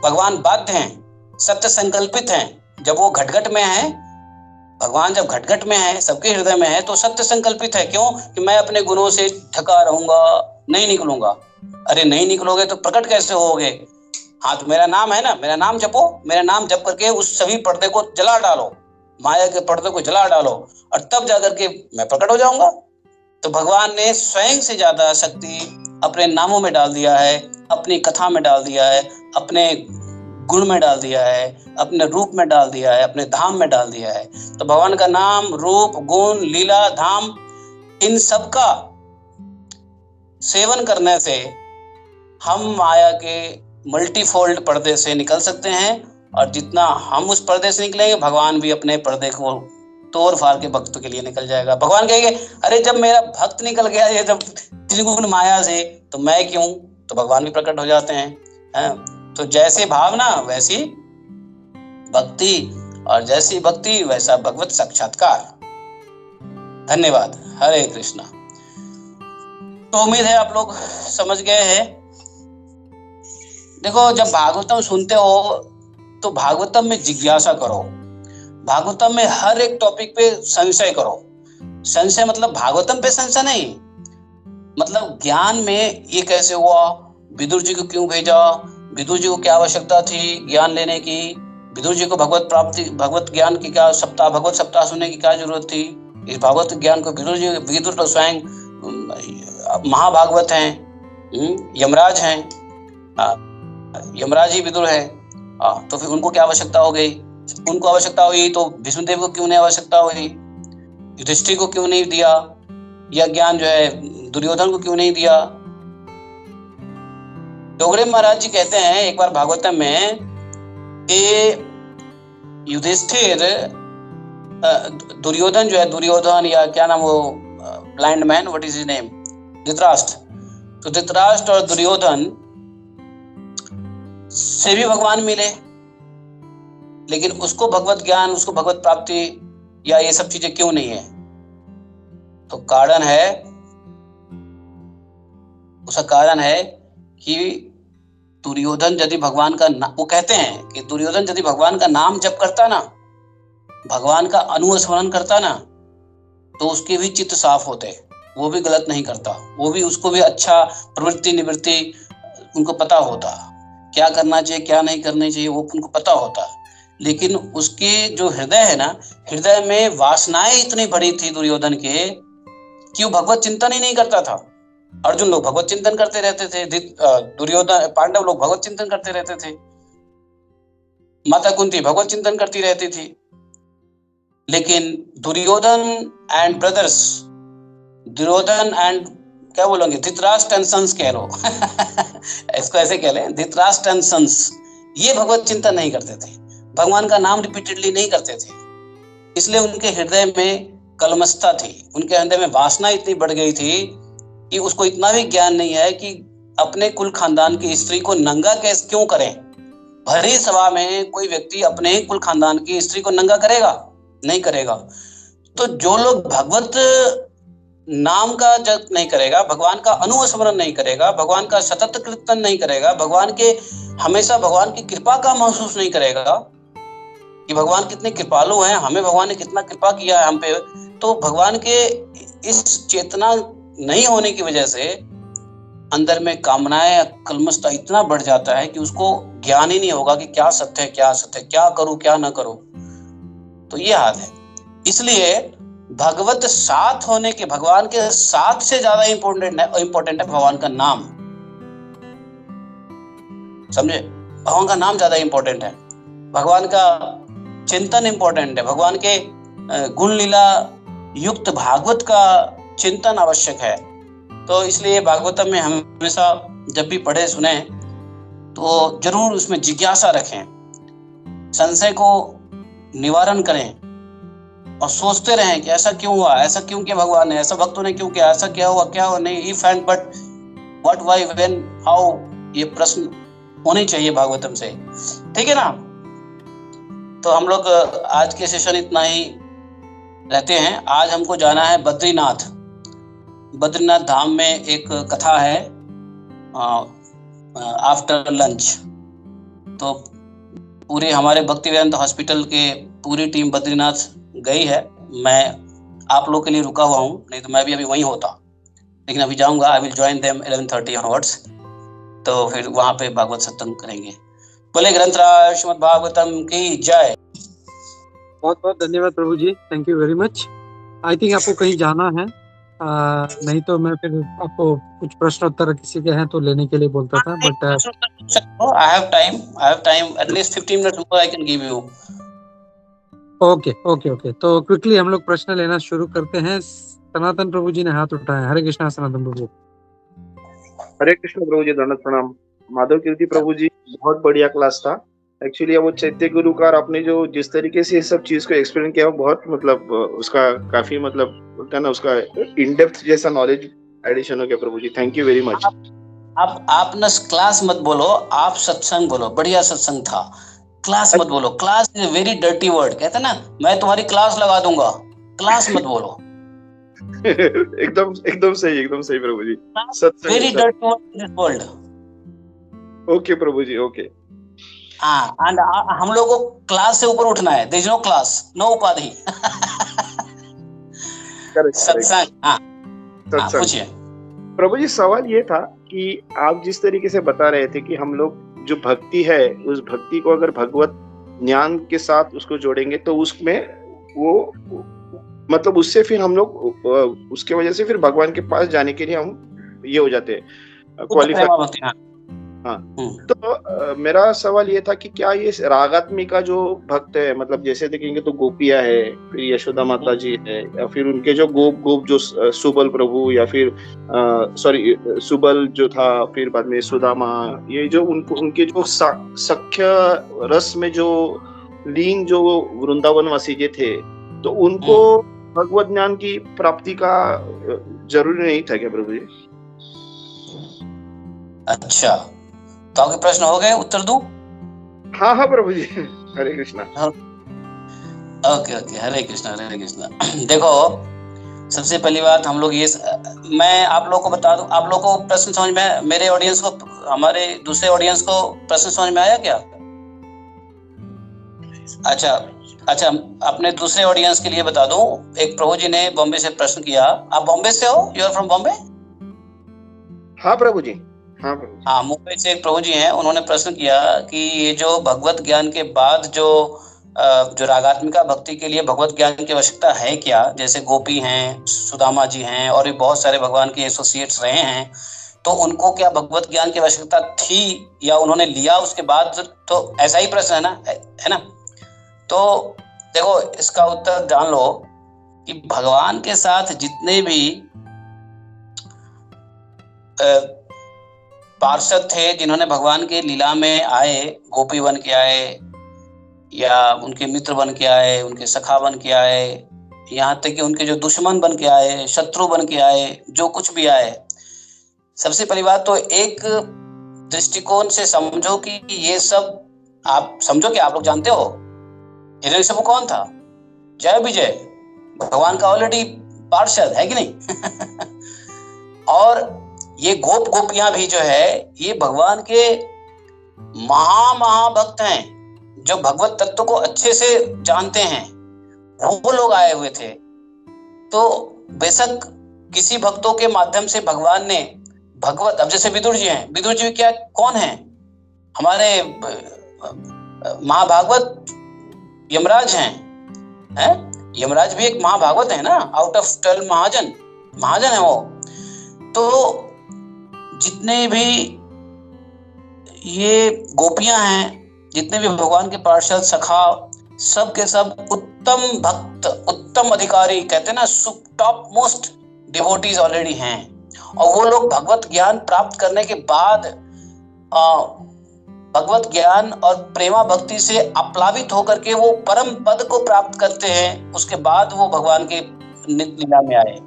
भगवान बाध्य हैं, सत्य संकल्पित हैं। जब वो घटघट में है, भगवान जब घटघट में है, सबके हृदय में है, तो सत्य संकल्पित है। क्यों? कि मैं अपने गुणों से ढका रहूंगा, नहीं निकलूंगा। अरे नहीं निकलोगे तो प्रकट कैसे होगे? हाँ, तो मेरा नाम है ना, मेरा नाम जपो, मेरा नाम जप करके उस सभी पर्दे को जला डालो, माया के पर्दे को जला डालो, और तब जाकर के मैं प्रकट हो जाऊंगा। तो भगवान ने स्वयं से ज्यादा शक्ति अपने नामों में डाल दिया है, अपनी कथा में डाल दिया है, अपने गुण में डाल दिया है, अपने रूप में डाल दिया है, अपने धाम में डाल दिया है। तो भगवान का नाम, रूप, गुण, लीला, धाम, इन सब का सेवन करने से हम माया के मल्टीफोल्ड पर्दे से निकल सकते हैं। और जितना हम उस पर्दे से निकलेंगे, भगवान भी अपने पर्दे को तोड़ फाड़ के भक्त के लिए निकल जाएगा। भगवान कहेंगे, अरे जब मेरा भक्त निकल गया ये जब त्रिगुण माया से, तो मैं क्यों? तो भगवान भी प्रकट हो जाते हैं। तो जैसे भावना वैसी भक्ति, और जैसी भक्ति वैसा भगवत साक्षात्कार। धन्यवाद। हरे कृष्णा। तो उम्मीद है आप लोग समझ गए हैं। देखो, जब भागवतम सुनते हो तो भागवतम में जिज्ञासा करो, भागवतम में हर एक टॉपिक पे संशय करो। संशय मतलब भागवतम पे संशय नहीं, मतलब ज्ञान में ये कैसे हुआ, विदुर जी को क्यों भेजा, विदुर जी को क्या आवश्यकता थी ज्ञान लेने की, विदुर जी को भगवत प्राप्ति, भगवत ज्ञान की क्या सप्ताह, भगवत सप्ताह सुनने की क्या जरूरत थी। इस भगवत ज्ञान को विदुर तो स्वयं महाभागवत हैं, यमराज हैं, यमराज ही विदुर है। तो फिर उनको क्या आवश्यकता हो गई? उनको आवश्यकता हुई तो विष्णुदेव को क्यों नहीं आवश्यकता हुई? युधिष्ठिर को क्यों नहीं दिया? यह ज्ञान जो है दुर्योधन को क्यों नहीं दिया? डोगरे महाराज जी कहते हैं एक बार भागवतम में कि युधिष्ठिर, दुर्योधन जो है, दुर्योधन या क्या नाम वो blind man, what is his name, Dhritarashtra. तो धृतराष्ट्र और दुर्योधन से भी भगवान मिले, लेकिन उसको भगवत ज्ञान, उसको भगवत प्राप्ति या ये सब चीजें क्यों नहीं है? तो कारण है, उसका कारण है कि दुर्योधन यदि भगवान का वो कहते हैं कि दुर्योधन यदि भगवान का नाम जप करता ना, भगवान का अनुस्मरण करता ना, तो उसके भी चित्त साफ होते, वो भी गलत नहीं करता, वो भी, उसको भी अच्छा प्रवृत्ति निवृत्ति उनको पता होता, क्या करना चाहिए क्या नहीं करना चाहिए वो उनको पता होता। लेकिन उसके जो हृदय है ना, हृदय में वासनाएं इतनी बड़ी थी दुर्योधन के कि वो भगवत चिंतन ही नहीं करता था। अर्जुन लोग भगवत चिंतन करते रहते थे, दुर्योधन, पांडव लोग भगवत चिंतन करते रहते थे, माता कुंती भगवत चिंतन करती रहती थी। लेकिन Duryodhana and brothers, Duryodhana and क्या बोलोगे, धृतराष्ट्र एंड सन्स कह लो इसको ऐसे कह लें, धृतराष्ट्र एंड सन्स, ये भगवत चिंतन नहीं करते थे, भगवान का नाम रिपीटेडली नहीं करते थे। इसलिए उनके हृदय में कलमशता थी, उनके हृदय में वासना इतनी बढ़ गई थी कि उसको इतना भी ज्ञान नहीं है कि अपने कुल खानदान की स्त्री को नंगा कैसे क्यों करें। भरी सभा में कोई व्यक्ति अपने ही कुल खानदान की स्त्री को नंगा करेगा? नहीं करेगा। तो जो लोग भगवत नाम का जप नहीं करेगा, भगवान का अनुस्मरण नहीं करेगा, भगवान का सतत कीर्तन नहीं करेगा, भगवान के हमेशा भगवान की कृपा का महसूस नहीं करेगा कि भगवान कितने कृपालु हैं, हमें भगवान ने कितना कृपा किया है हम पे, तो भगवान के इस चेतना नहीं होने की वजह से अंदर में कामनाएं, कलमशता इतना बढ़ जाता है कि उसको ज्ञान ही नहीं होगा कि क्या सत्य है, क्या असत्य है, क्या करूं क्या ना करूं। तो ये हाल है। इसलिए भगवत साथ होने के, भगवान के साथ से ज्यादा इंपॉर्टेंट है भगवान का नाम। समझे? भगवान का नाम ज्यादा इंपॉर्टेंट है, भगवान का चिंतन इंपॉर्टेंट है, भगवान के गुण लीला युक्त भागवत का चिंतन आवश्यक है। तो इसलिए भागवतम में हमेशा जब भी पढ़े सुने तो जरूर उसमें जिज्ञासा रखें, संशय को निवारण करें और सोचते रहें कि ऐसा क्यों हुआ, ऐसा क्यों किया भगवान ने, ऐसा भक्तों ने क्यों किया, ऐसा क्या हुआ, क्या हुआ नहीं, if and but, what, why, when, how, ये प्रश्न होने चाहिए भागवतम से। ठीक है ना? तो हम लोग आज के सेशन इतना ही रहते हैं। आज हमको जाना है बद्रीनाथ। बद्रीनाथ धाम में एक कथा है आफ्टर लंच। तो पूरे हमारे भक्ति वेदांत हॉस्पिटल के पूरी टीम बद्रीनाथ गई है। मैं आप लोग के लिए रुका हुआ हूँ, नहीं तो मैं भी अभी वहीं होता, लेकिन अभी जाऊंगा। I will join them 11:30 onwards. तो फिर वहां पे भागवत सत्संग करेंगे। बोले ग्रंथराज श्रीमद् भागवतम की जय। बहुत बहुत धन्यवाद प्रभु जी, thank you very much. I think आपको कहीं जाना है, नहीं तो मैं फिर आपको कुछ प्रश्न उत्तर किसी के हैं तो लेने के लिए बोलता था, but I have time, at least 15 minutes more I can give you. Okay. तो क्विकली हम लोग प्रश्न लेना शुरू करते हैं। सनातन प्रभु जी ने हाथ उठाया। हरे कृष्णा सनातन प्रभु। हरे कृष्ण प्रभु जी, दंडवत प्रणाम। माधव कीर्ति प्रभु जी, बहुत बढ़िया क्लास था। एक्चुअली वो चैत्य गुरु का आपने जो जिस तरीके से ये सब चीज को एक्सप्लेन किया, वो बहुत मतलब उसका काफी मतलब बोलता है ना, उसका इन डेप्थ जैसा नॉलेज एडिशन हो गया प्रभु जी। Thank you very much. आप न क्लास मत बोलो, आप सत्संग बोलो। बढ़िया सत्संग था। क्लास मत बोलो, class is very dirty word. कहते ना, मैं तुम्हारी क्लास लगा दूंगा, क्लास मत बोलो। एकदम सही प्रभु जी। Very dirty word in this world. Okay प्रभु जी, ओके। हाँ, एंड हम लोगों को क्लास से ऊपर उठना है। There is no class, no उपाधि। सत्संग। हाँ, पूछिए प्रभु जी। सवाल ये था कि आप जिस तरीके से बता रहे थे कि हम लोग जो भक्ति है, उस भक्ति को अगर भगवत ज्ञान के साथ उसको जोड़ेंगे तो उसमें वो मतलब उससे फिर हम लोग उसके वजह से फिर भगवान के पास जाने के लिए हम ये हो जाते हैं, क्वालिफाई। हाँ, तो मेरा सवाल ये था कि क्या ये रागात्मिका जो भक्त है, मतलब जैसे देखेंगे तो गोपिया है, फिर यशोदा माता जी है, या फिर उनके जो गोप जो सुबल प्रभु, या फिर सॉरी सुबल जो था, फिर बाद में सुदामा, ये जो उनके जो सख्य रस में जो लीन जो वृंदावन वासी जे थे, तो उनको भगवत ज्ञान की प्राप्ति का जरूरी नहीं था क्या प्रभु जी? अच्छा, तो आपके प्रश्न हो गए, उत्तर दूं? हाँ प्रभु जी। हरे कृष्णा। ओके, हरे कृष्णा। देखो, सबसे पहली बात हम लोग ये, मैं आप लोग को बता दूं, आप लोग को प्रश्न समझ में, मेरे ऑडियंस को, हमारे दूसरे ऑडियंस को प्रश्न समझ में आया क्या? अच्छा, अपने दूसरे ऑडियंस के लिए बता दूं, एक प्रभु जी ने बॉम्बे से प्रश्न किया। आप बॉम्बे से हो? You are from Bombay? हाँ प्रभु जी। हाँ, मुंबई से एक प्रभु जी हैं, उन्होंने प्रश्न किया कि ये जो भगवत ज्ञान के बाद जो रागात्मिका भक्ति के लिए भगवत ज्ञान की आवश्यकता है क्या? जैसे गोपी हैं, सुदामा जी हैं, और भी बहुत सारे भगवान के एसोसिएट्स रहे हैं, तो उनको क्या भगवत ज्ञान की आवश्यकता थी या उन्होंने लिया उसके बाद? तो ऐसा ही प्रश्न है ना? तो देखो इसका उत्तर जान लो कि भगवान के साथ जितने भी पार्षद थे जिन्होंने भगवान के लीला में आए, गोपी बन के आए या उनके मित्र बन के आए, उनके सखा बन के आए, यहाँ तक कि उनके जो दुश्मन बन के आए, शत्रु बन के आए, जो कुछ भी आए, सबसे पहली बात तो एक दृष्टिकोण से समझो कि ये सब आप समझो कि आप लोग जानते हो हिरण्यकशिपु कौन था? जय विजय, भगवान का ऑलरेडी पार्षद है कि नहीं? और ये गोप गोपियां भी जो है ये भगवान के महाभक्त हैं, जो भगवत तत्व को अच्छे से जानते हैं, वो लोग आए हुए थे। तो बेशक किसी भक्तों के माध्यम से भगवान ने भगवत, अब जैसे विदुर जी हैं, विदुर जी क्या कौन है? हमारे महाभागवत यमराज हैं, यमराज भी एक महाभागवत है ना, आउट ऑफ 12 महाजन है वो। तो जितने भी ये गोपियां हैं, जितने भी भगवान के पार्षद सखा, सब के सब उत्तम भक्त, उत्तम अधिकारी, कहते हैं ना टॉप मोस्ट डिवोटीज ऑलरेडी हैं। और वो लोग भगवत ज्ञान प्राप्त करने के बाद भगवत ज्ञान और प्रेमा भक्ति से अप्लावित होकर के वो परम पद को प्राप्त करते हैं। उसके बाद वो भगवान के लीला में आए।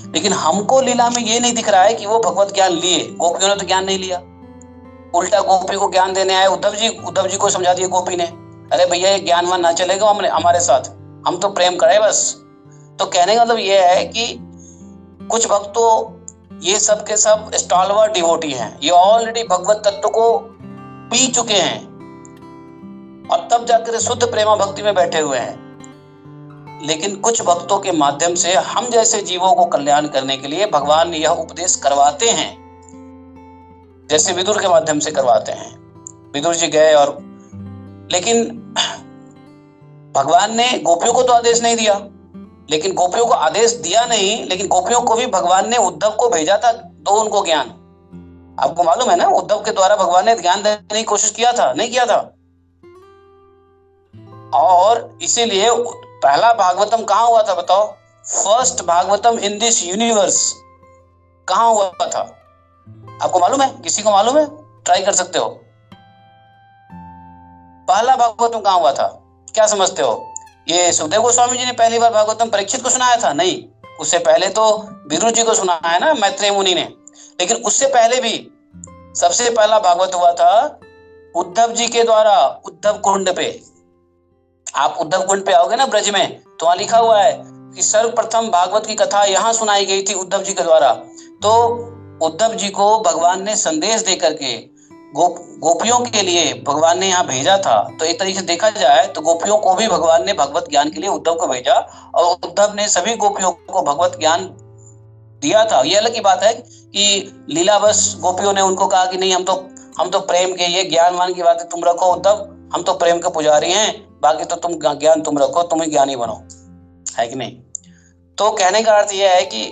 लेकिन हमको लीला में ये नहीं दिख रहा है कि वो भगवत ज्ञान लिए। गोपियों ने तो ज्ञान नहीं लिया, उल्टा गोपी को ज्ञान देने आए। उद्धव जी को समझा दिया गोपी ने, अरे भैया ये ज्ञानवान ना चलेगा हमारे साथ, हम तो प्रेम करें बस। तो कहने का मतलब ये है कि कुछ भक्त तो ये सब के सब स्टॉलवर्ड डिवोटी हैं, ये ऑलरेडी भगवत तत्व को पी चुके हैं और तब जाकर शुद्ध प्रेमा भक्ति में बैठे हुए हैं। लेकिन कुछ भक्तों के माध्यम से हम जैसे जीवों को कल्याण करने के लिए भगवान यह उपदेश करवाते हैं, जैसे विदुर के माध्यम से करवाते हैं। विदुर जी गए और, लेकिन भगवान ने गोपियों को तो आदेश नहीं दिया, लेकिन गोपियों को आदेश दिया नहीं, लेकिन गोपियों को भी भगवान ने उद्धव को भेजा था, दो उनको ज्ञान। आपको मालूम है ना, उद्धव के द्वारा भगवान ने ज्ञान देने की कोशिश किया था, नहीं किया था? और इसीलिए पहला भागवतम कहाँ हुआ था बताओ? First Bhagavatam in this universe कहाँ हुआ था? आपको मालूम है? किसी को मालूम है? ट्राई कर सकते हो। पहला भागवतम कहाँ हुआ था? क्या समझते हो? ये सुखदेव गोस्वामी जी ने पहली बार भागवतम परीक्षित को सुनाया था? नहीं, उससे पहले तो विदुर जी को सुनाया है ना मैत्रेय मुनि ने। लेकिन उससे पहले भी सबसे पहला भागवत हुआ था उद्धव जी के द्वारा, उद्धव कुंड पे। आप उद्धव कुंड पे आओगे ना ब्रज में, तो वहां लिखा हुआ है कि सर्वप्रथम भागवत की कथा यहाँ सुनाई गई थी उद्धव जी के द्वारा। तो उद्धव जी को भगवान ने संदेश देकर के गोपियों के लिए भगवान ने यहाँ भेजा था। तो एक तरीके से देखा जाए तो गोपियों को भी भगवान ने भगवत ज्ञान के लिए उद्धव को भेजा, और उद्धव ने सभी गोपियों को भगवत ज्ञान दिया था। ये अलग की बात है कि लीलावश गोपियों ने उनको कहा कि नहीं, हम तो प्रेम के, ये ज्ञानवान की बातें तुम रखो उद्धव, हम तो प्रेम के पुजारी हैं, बाकी तो तुम ज्ञान तुम रखो, तुम ही ज्ञानी बनो, है कि नहीं? तो कहने का अर्थ यह है कि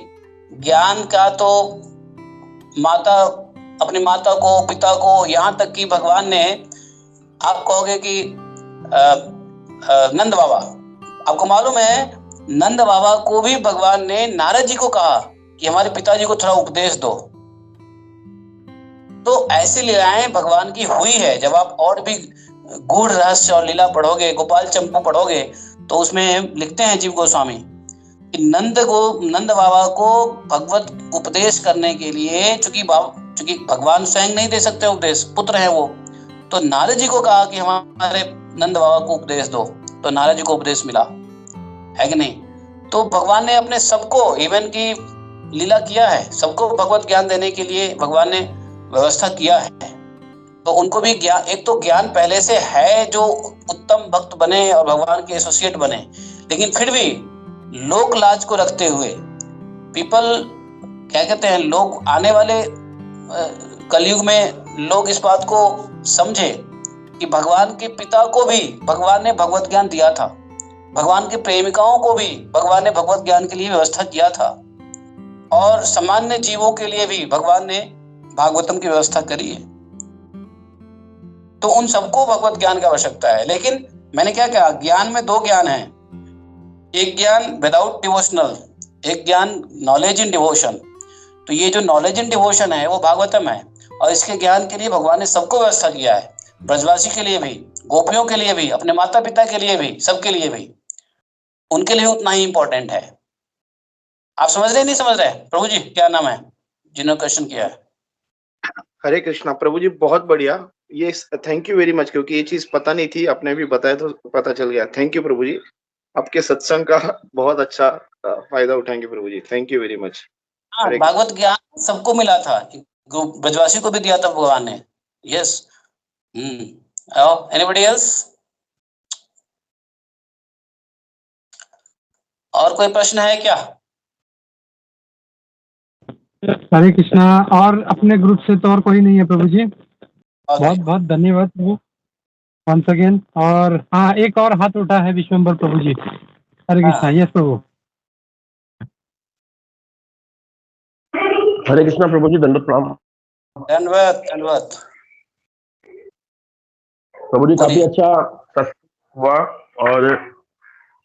ज्ञान का तो अपनी माता को, पिता को, यहाँ तक कि भगवान ने, आप कहोगे कि नंद बाबा, आपको मालूम है नंद बाबा को भी भगवान ने नारद जी को कहा कि हमारे पिताजी को थोड़ा उपदेश दो। तो ऐसी लीलाएं भगवान की हुई है। जब आप और भी गूढ़ रहस्य और लीला पढ़ोगे, गोपाल चंपू पढ़ोगे, तो उसमें लिखते हैं जीव गोस्वामी कि नंद बाबा को भगवत उपदेश करने के लिए, चूंकि भगवान स्वयं नहीं दे सकते उपदेश, पुत्र है वो, तो नारद जी को कहा कि हमारे नंद बाबा को उपदेश दो। तो नारद जी को उपदेश मिला, है कि नहीं? तो भगवान ने अपने सबको, इवन की लीला किया है, सबको भगवत ज्ञान देने के लिए भगवान ने व्यवस्था किया है। तो उनको भी ज्ञान, एक तो ज्ञान पहले से है जो उत्तम भक्त बने और भगवान के एसोसिएट बने, लेकिन फिर भी लोक लाज को रखते हुए, पीपल क्या कहते हैं, लोग आने वाले कलयुग में लोग इस बात को समझे कि भगवान के पिता को भी भगवान ने भगवत ज्ञान दिया था, भगवान के प्रेमिकाओं को भी भगवान ने भगवत ज्ञान के लिए व्यवस्था किया था, और सामान्य जीवों के लिए भी भगवान ने भागवतम की व्यवस्था करी है। तो उन सबको भगवत ज्ञान की आवश्यकता है। लेकिन मैंने क्या कहा, ज्ञान में दो ज्ञान है, एक ज्ञान विदाउट डिवोशनल, एक ज्ञान नॉलेज इन डिवोशन। तो ये जो नॉलेज इन डिवोशन है वो भागवतम है, और इसके ज्ञान के लिए भगवान ने सबको व्यवस्था किया है, ब्रजवासी के लिए भी, गोपियों के लिए भी, अपने माता पिता के लिए भी, सबके लिए भी, उनके लिए उतना ही इंपॉर्टेंट है। आप समझ रहे नहीं समझ रहे? प्रभु जी क्या नाम है जिन्होंने क्वेश्चन किया है? हरे कृष्णा प्रभु जी, बहुत बढ़िया। ये थैंक यू वेरी मच, क्योंकि ये चीज पता नहीं थी, आपने भी बताया तो पता चल गया। थैंक यू प्रभु जी, आपके सत्संग का बहुत अच्छा फायदा उठाएंगे प्रभु जी। Thank you very much. हाँ, भागवत ज्ञान सबको मिला था, ब्रजवासी को भी दिया था भगवान ने। यस। Anybody else? और कोई प्रश्न है क्या? हरे कृष्णा। और अपने ग्रुप से तो और कोई नहीं है प्रभु जी। बहुत बहुत धन्यवाद प्रभु वंस अगेन। और हाँ, एक और हाथ उठा है विश्वम्बर प्रभु जी। हरे कृष्णा। यस प्रभु। हरे कृष्णा प्रभु जी, दंडवत प्रणाम। धन्यवाद धन्यवाद प्रभु जी, काफी अच्छा सत्संग हुआ और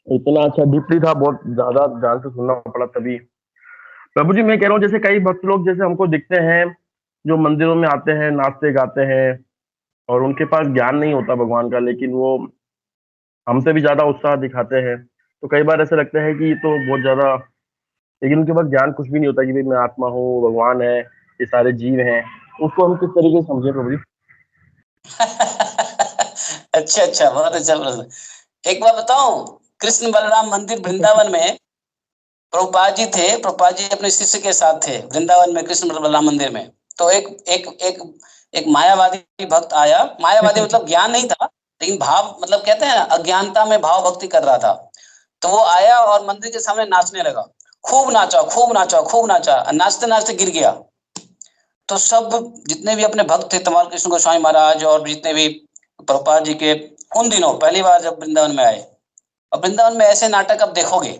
इतना अच्छा डीपली था, बहुत ज्यादा ध्यान से सुनना पड़ा तभी। प्रभु जी, मैं कह रहा हूँ जैसे कई भक्त लोग जैसे हमको दिखते हैं जो मंदिरों में आते हैं, नाचते गाते हैं और उनके पास ज्ञान नहीं होता भगवान का, लेकिन वो हमसे भी ज्यादा उत्साह दिखाते हैं। तो कई बार ऐसा लगता है कि ये तो बहुत ज्यादा, लेकिन उनके पास ज्ञान कुछ भी नहीं होता कि भाई मैं आत्मा हूँ, भगवान है, ये सारे जीव हैं। उसको हम किस तरीके से समझे प्रभु जी? अच्छा अच्छा, बहुत अच्छा प्रश्न। एक बात बताऊं, कृष्ण बलराम मंदिर वृंदावन में प्रभुपाद जी थे। प्रभुपाद जी अपने शिष्य के साथ थे वृंदावन में, कृष्ण बलराम मंदिर में। तो एक एक एक एक मायावादी भक्त आया। मायावादी मतलब ज्ञान नहीं था, लेकिन भाव, मतलब कहते हैं ना, अज्ञानता में भाव भक्ति कर रहा था। तो वो आया और मंदिर के सामने नाचने लगा। खूब नाचा खूब नाचा खूब नाचा, नाचते नाचते गिर गया। तो सब जितने भी अपने भक्त थे, तमाल कृष्ण गोस्वामी महाराज और जितने भी प्रभुपाद जी के, उन दिनों पहली बार जब वृंदावन में आए, और वृंदावन में ऐसे नाटक अब देखोगे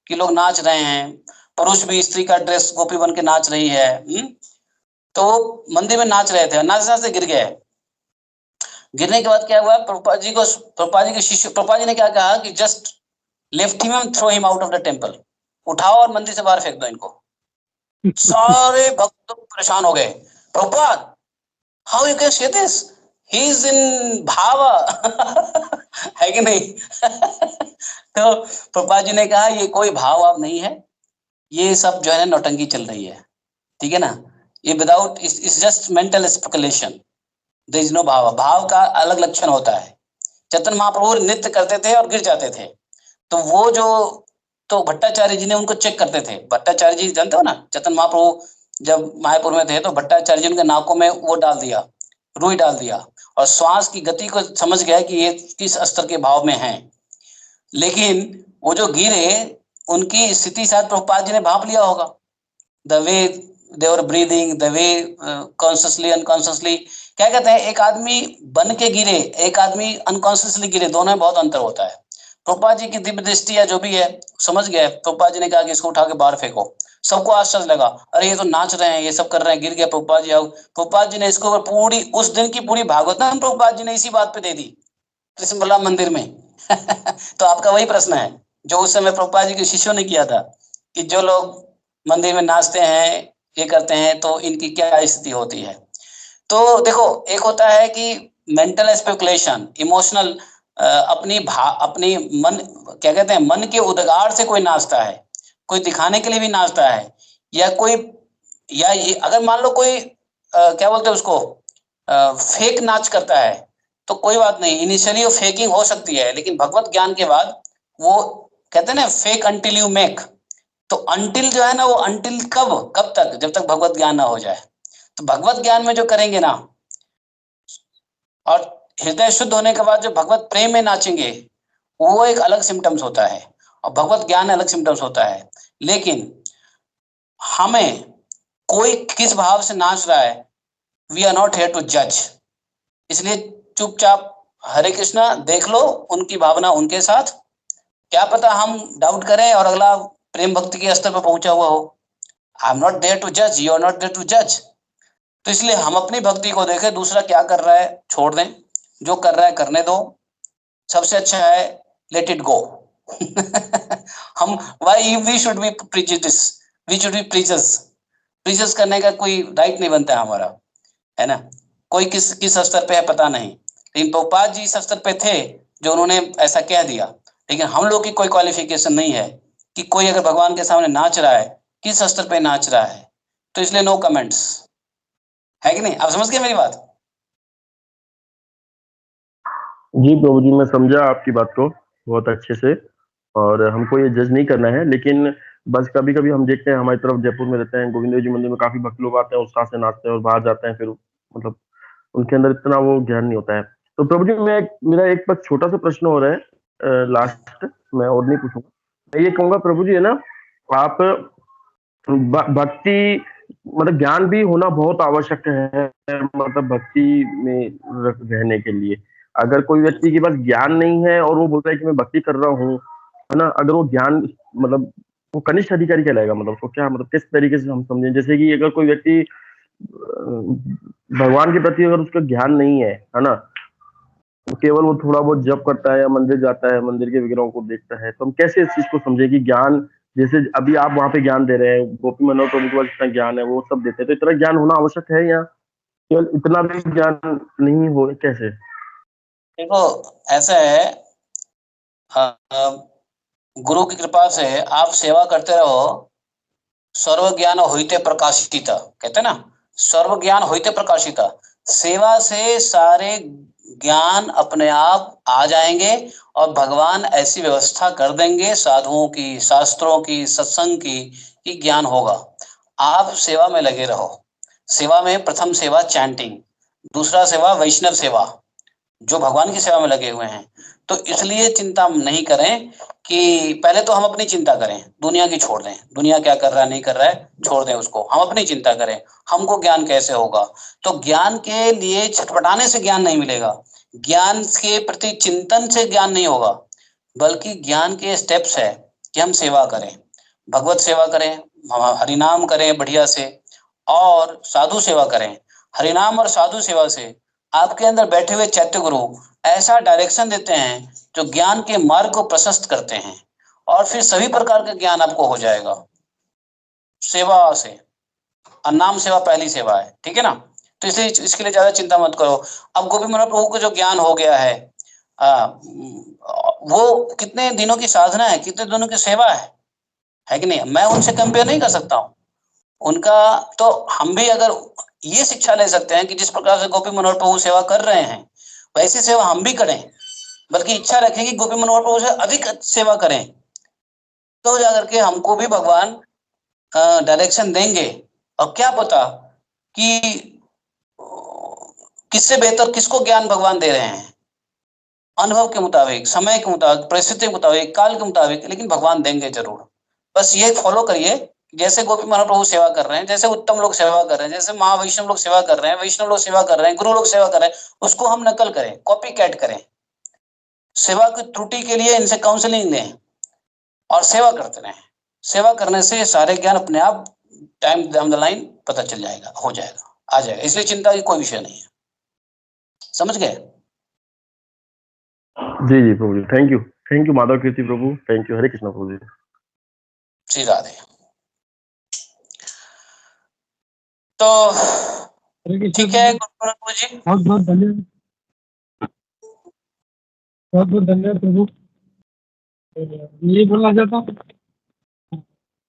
कि लोग नाच रहे हैं, पुरुष भी स्त्री का ड्रेस गोपी बन के नाच रही है। तो वो मंदिर में नाच रहे थे, नाच नाचते गिर गए। गिरने के बाद क्या हुआ, प्रभुपाद जी के शिष्य, प्रभुपाद जी ने क्या कहा कि just lift him and throw him out of the temple. उठाओ और मंदिर से बाहर फेंक दो इनको। सारे भक्त परेशान हो गए। Prabhupada, how you can say this, he is in भाव। है कि नहीं? तो प्रभुपाद जी ने कहा ये कोई भाव नहीं है, ये सब जो है नौटंकी चल रही है, ठीक है ना। ये without, it's just mental speculation, there is no bhav. भाव का अलग लक्षण होता है। चैतन्य महाप्रभु नृत्य करते थे और गिर जाते थे, तो वो जो, तो भट्टाचार्य जी ने उनको चेक करते थे। भट्टाचार्य जी जानते हो ना, चैतन्य महाप्रभु जब मायापुर में थे तो भट्टाचार्य जी उनके नाकों में वो डाल दिया, रुई डाल दिया, और श्वास की गति को समझ गया कि ये किस स्तर के भाव में है। लेकिन वो जो गिरे, उनकी स्थिति शायद प्रभुपाद जी ने भाप लिया होगा, the way they were breathing, the way consciously unconsciously. क्या कहते हैं, एक आदमी बन के गिरे, एक आदमी अनकॉन्शियसली गिरे, दोनों में बहुत अंतर होता है। प्रभुपाद जी की दिव्य दृष्टि या जो भी है समझ गए। प्रभुपाद जी ने कहा कि इसको उठा के बाहर फेंको। सबको आश्चर्य लगा, अरे ये तो नाच रहे हैं, ये सब कर रहे हैं, गिर गया प्रभुपाद जी। प्रभुपाद जी ने इसको पूरी, उस दिन की पूरी भागवतम प्रभुपाद जी ने इसी बात पे दे दी, कृष्ण बलराम मंदिर में। तो आपका वही प्रश्न है जो उस समय प्रभुपाद जी के शिष्यों ने किया था, कि जो लोग मंदिर में नाचते हैं, ये करते हैं, तो इनकी क्या स्थिति होती है। तो देखो, एक होता है कि मेंटल स्पेकुलेशन, इमोशनल, अपनी मन, क्या कहते हैं, मन के उद्गार से कोई नाचता है, कोई दिखाने के लिए भी नाचता है, या कोई, या ये अगर मान लो कोई क्या बोलते हैं उसको, फेक नाच करता है, तो कोई बात नहीं, इनिशियली वो फेकिंग हो सकती है, लेकिन भगवत ज्ञान के बाद वो कहते हैं ना, फेक अंटिल यू मेक। तो अंटिल जो है ना, वो अंटिल कब तक, जब तक भगवत ज्ञान ना हो जाए। तो भगवत ज्ञान में जो करेंगे ना, और हृदय शुद्ध होने के बाद जो भगवत प्रेम में नाचेंगे, वो एक अलग सिम्टम्स होता है, और भगवत ज्ञान अलग सिम्टम्स होता है। लेकिन हमें कोई किस भाव से नाच रहा है, we are not here to जज। इसलिए चुपचाप हरे कृष्णा देख लो, उनकी भावना उनके साथ। क्या पता हम डाउट करें और अगला प्रेम भक्ति के स्तर पर पहुंचा हुआ हो। I am not there to जज, you are not there to जज। तो इसलिए हम अपनी भक्ति को देखें, दूसरा क्या कर रहा है छोड़ दें, जो कर रहा है करने दो। सबसे अच्छा है लेट इट गो। हम why we should be prejudice, we should be prejudice करने का कोई राइट नहीं बनता है हमारा, है ना। कोई किस स्तर पे है पता नहीं, लेकिन प्रभुपाद जी इस स्तर पे थे जो उन्होंने ऐसा कह दिया। लेकिन हम लोग की कोई क्वालिफिकेशन नहीं है कि कोई अगर भगवान के सामने नाच रहा है, किस स्तर पे नाच रहा है, तो इसलिए नो कमेंट्स, है कि नहीं। आप समझ गए मेरी बात? जी प्रभु जी, मैं समझा आपकी बात को बहुत अच्छे से, और हमको ये जज नहीं करना है, लेकिन बस कभी कभी हम देखते हैं, हमारी तरफ जयपुर में रहते हैं, गोविंद देव जी मंदिर में काफी भक्त लोग आते हैं, उत्साह से नाचते हैं और बाहर जाते हैं, फिर मतलब उनके अंदर इतना वो ज्ञान नहीं होता है। तो प्रभु जी, मेरा एक बस छोटा सा प्रश्न हो रहा है, लास्ट, मैं और नहीं पूछूंगा। मैं ये कहूंगा प्रभु जी, है ना, आप भक्ति मतलब ज्ञान भी होना बहुत आवश्यक है, मतलब भक्ति में रहने के लिए। अगर कोई व्यक्ति के पास ज्ञान नहीं है और वो बोलता है कि मैं भक्ति कर रहा हूँ, है ना, अगर वो ज्ञान मतलब वो कनिष्ठ अधिकारी कहलाएगा, मतलब उसको क्या, मतलब किस तरीके से हम समझें? जैसे कि अगर कोई व्यक्ति भगवान के प्रति अगर उसका ज्ञान नहीं है ना, तो केवल वो थोड़ा बहुत जप करता है या मंदिर जाता है, मंदिर के विग्रहों को देखता है, तो हम कैसे इस चीज को समझे कि ज्ञान, जैसे अभी आप वहां पे ज्ञान दे रहे हैं, गोपी मनोहर प्रभु के पास इतना ज्ञान है, वो सब देते हैं, तो इतना ज्ञान होना आवश्यक है या केवल इतना भी ज्ञान नहीं हो, कैसे? देखो ऐसा है, गुरु की कृपा से आप सेवा करते रहो, सर्व ज्ञान होइते प्रकाशिता, कहते ना, सर्व ज्ञान होइते प्रकाशिता। सेवा से सारे ज्ञान अपने आप आ जाएंगे और भगवान ऐसी व्यवस्था कर देंगे साधुओं की, शास्त्रों की, सत्संग की, कि ज्ञान होगा। आप सेवा में लगे रहो। सेवा में प्रथम सेवा चैंटिंग, दूसरा सेवा वैष्णव सेवा, जो भगवान की सेवा में लगे हुए हैं। तो इसलिए चिंता नहीं करें कि पहले तो हम अपनी चिंता करें, दुनिया की छोड़ दें, दुनिया क्या कर रहा है नहीं कर रहा है छोड़ दें उसको, हम अपनी चिंता करें, हमको ज्ञान कैसे होगा। तो ज्ञान के लिए छटपटाने से ज्ञान नहीं मिलेगा, ज्ञान के प्रति चिंतन से ज्ञान नहीं होगा, बल्कि ज्ञान के स्टेप्स है कि हम सेवा करें, भगवत सेवा करें, हरिनाम करें बढ़िया से, और साधु सेवा करें। हरिनाम और साधु सेवा से आपके अंदर बैठे हुए चैत्य गुरु ऐसा डायरेक्शन देते हैं जो ज्ञान के मार्ग को प्रशस्त करते हैं, और फिर सभी प्रकार का ज्ञान आपको हो जाएगा सेवा से। नाम सेवा पहली सेवा है, ठीक है ना। तो इसलिए इसके लिए ज्यादा चिंता मत करो। अब गोपी मनोहर प्रभु को जो ज्ञान हो गया है, वो कितने दिनों की साधना है, कितने दिनों की सेवा है कि नहीं। मैं उनसे कंपेयर नहीं कर सकता हूँ उनका। तो हम भी अगर ये शिक्षा ले सकते हैं कि जिस प्रकार से गोपी मनोहर प्रभु सेवा कर रहे हैं, वैसी सेवा हम भी करें, बल्कि इच्छा रखें कि गोपी मनोहर प्रभु से अधिक सेवा करें, तो जाकर के हमको भी भगवान डायरेक्शन देंगे। और क्या पता कि किससे बेहतर किसको ज्ञान भगवान दे रहे हैं, अनुभव के मुताबिक, समय के मुताबिक, परिस्थिति के मुताबिक, काल के मुताबिक, लेकिन भगवान देंगे जरूर। बस ये फॉलो करिए, जैसे गोपी मनोहर प्रभु सेवा कर रहे हैं, जैसे उत्तम लोग सेवा कर रहे हैं, जैसे महावैष्णव लोग सेवा कर रहे हैं, वैष्णव लोग सेवा कर रहे हैं, गुरु लोग सेवा कर रहे हैं, उसको हम नकल करें, कॉपी कैट करें। सेवा की त्रुटि के लिए इनसे काउंसलिंग लें और सेवा करते रहें। सेवा करने से सारे ज्ञान अपने आप टाइम डाउन द लाइन पता चल जाएगा, हो जाएगा, आ जाएगा। इसलिए चिंता की कोई विषय नहीं है। समझ गए? जी जी प्रभु जी, थैंक यू माधव कीर्ति प्रभु, थैंक यू। हरे कृष्ण प्रभु जी। श्री राधे। तो ठीक है गुरु जी, बहुत बहुत धन्यवाद, बहुत बहुत धन्यवाद प्रभु। ये बोलना चाहता हूँ,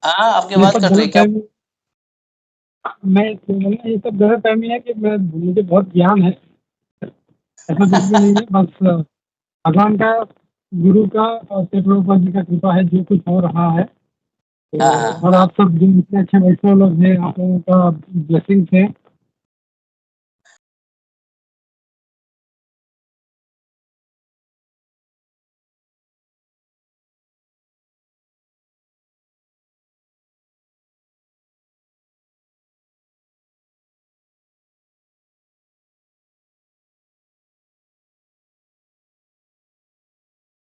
हाँ आपकी बात कट रही क्या? मैं ये सब गलत फहमी है कि मुझे बहुत ज्ञान है, ऐसा कुछ भी नहीं है। बस भगवान का, गुरु का और प्रभुपाद जी का कृपा है जो कुछ हो रहा है। तो और आप सब जो इतने अच्छे वैष्णव लोग हैं, आप लोगों का ब्लेसिंग्स है,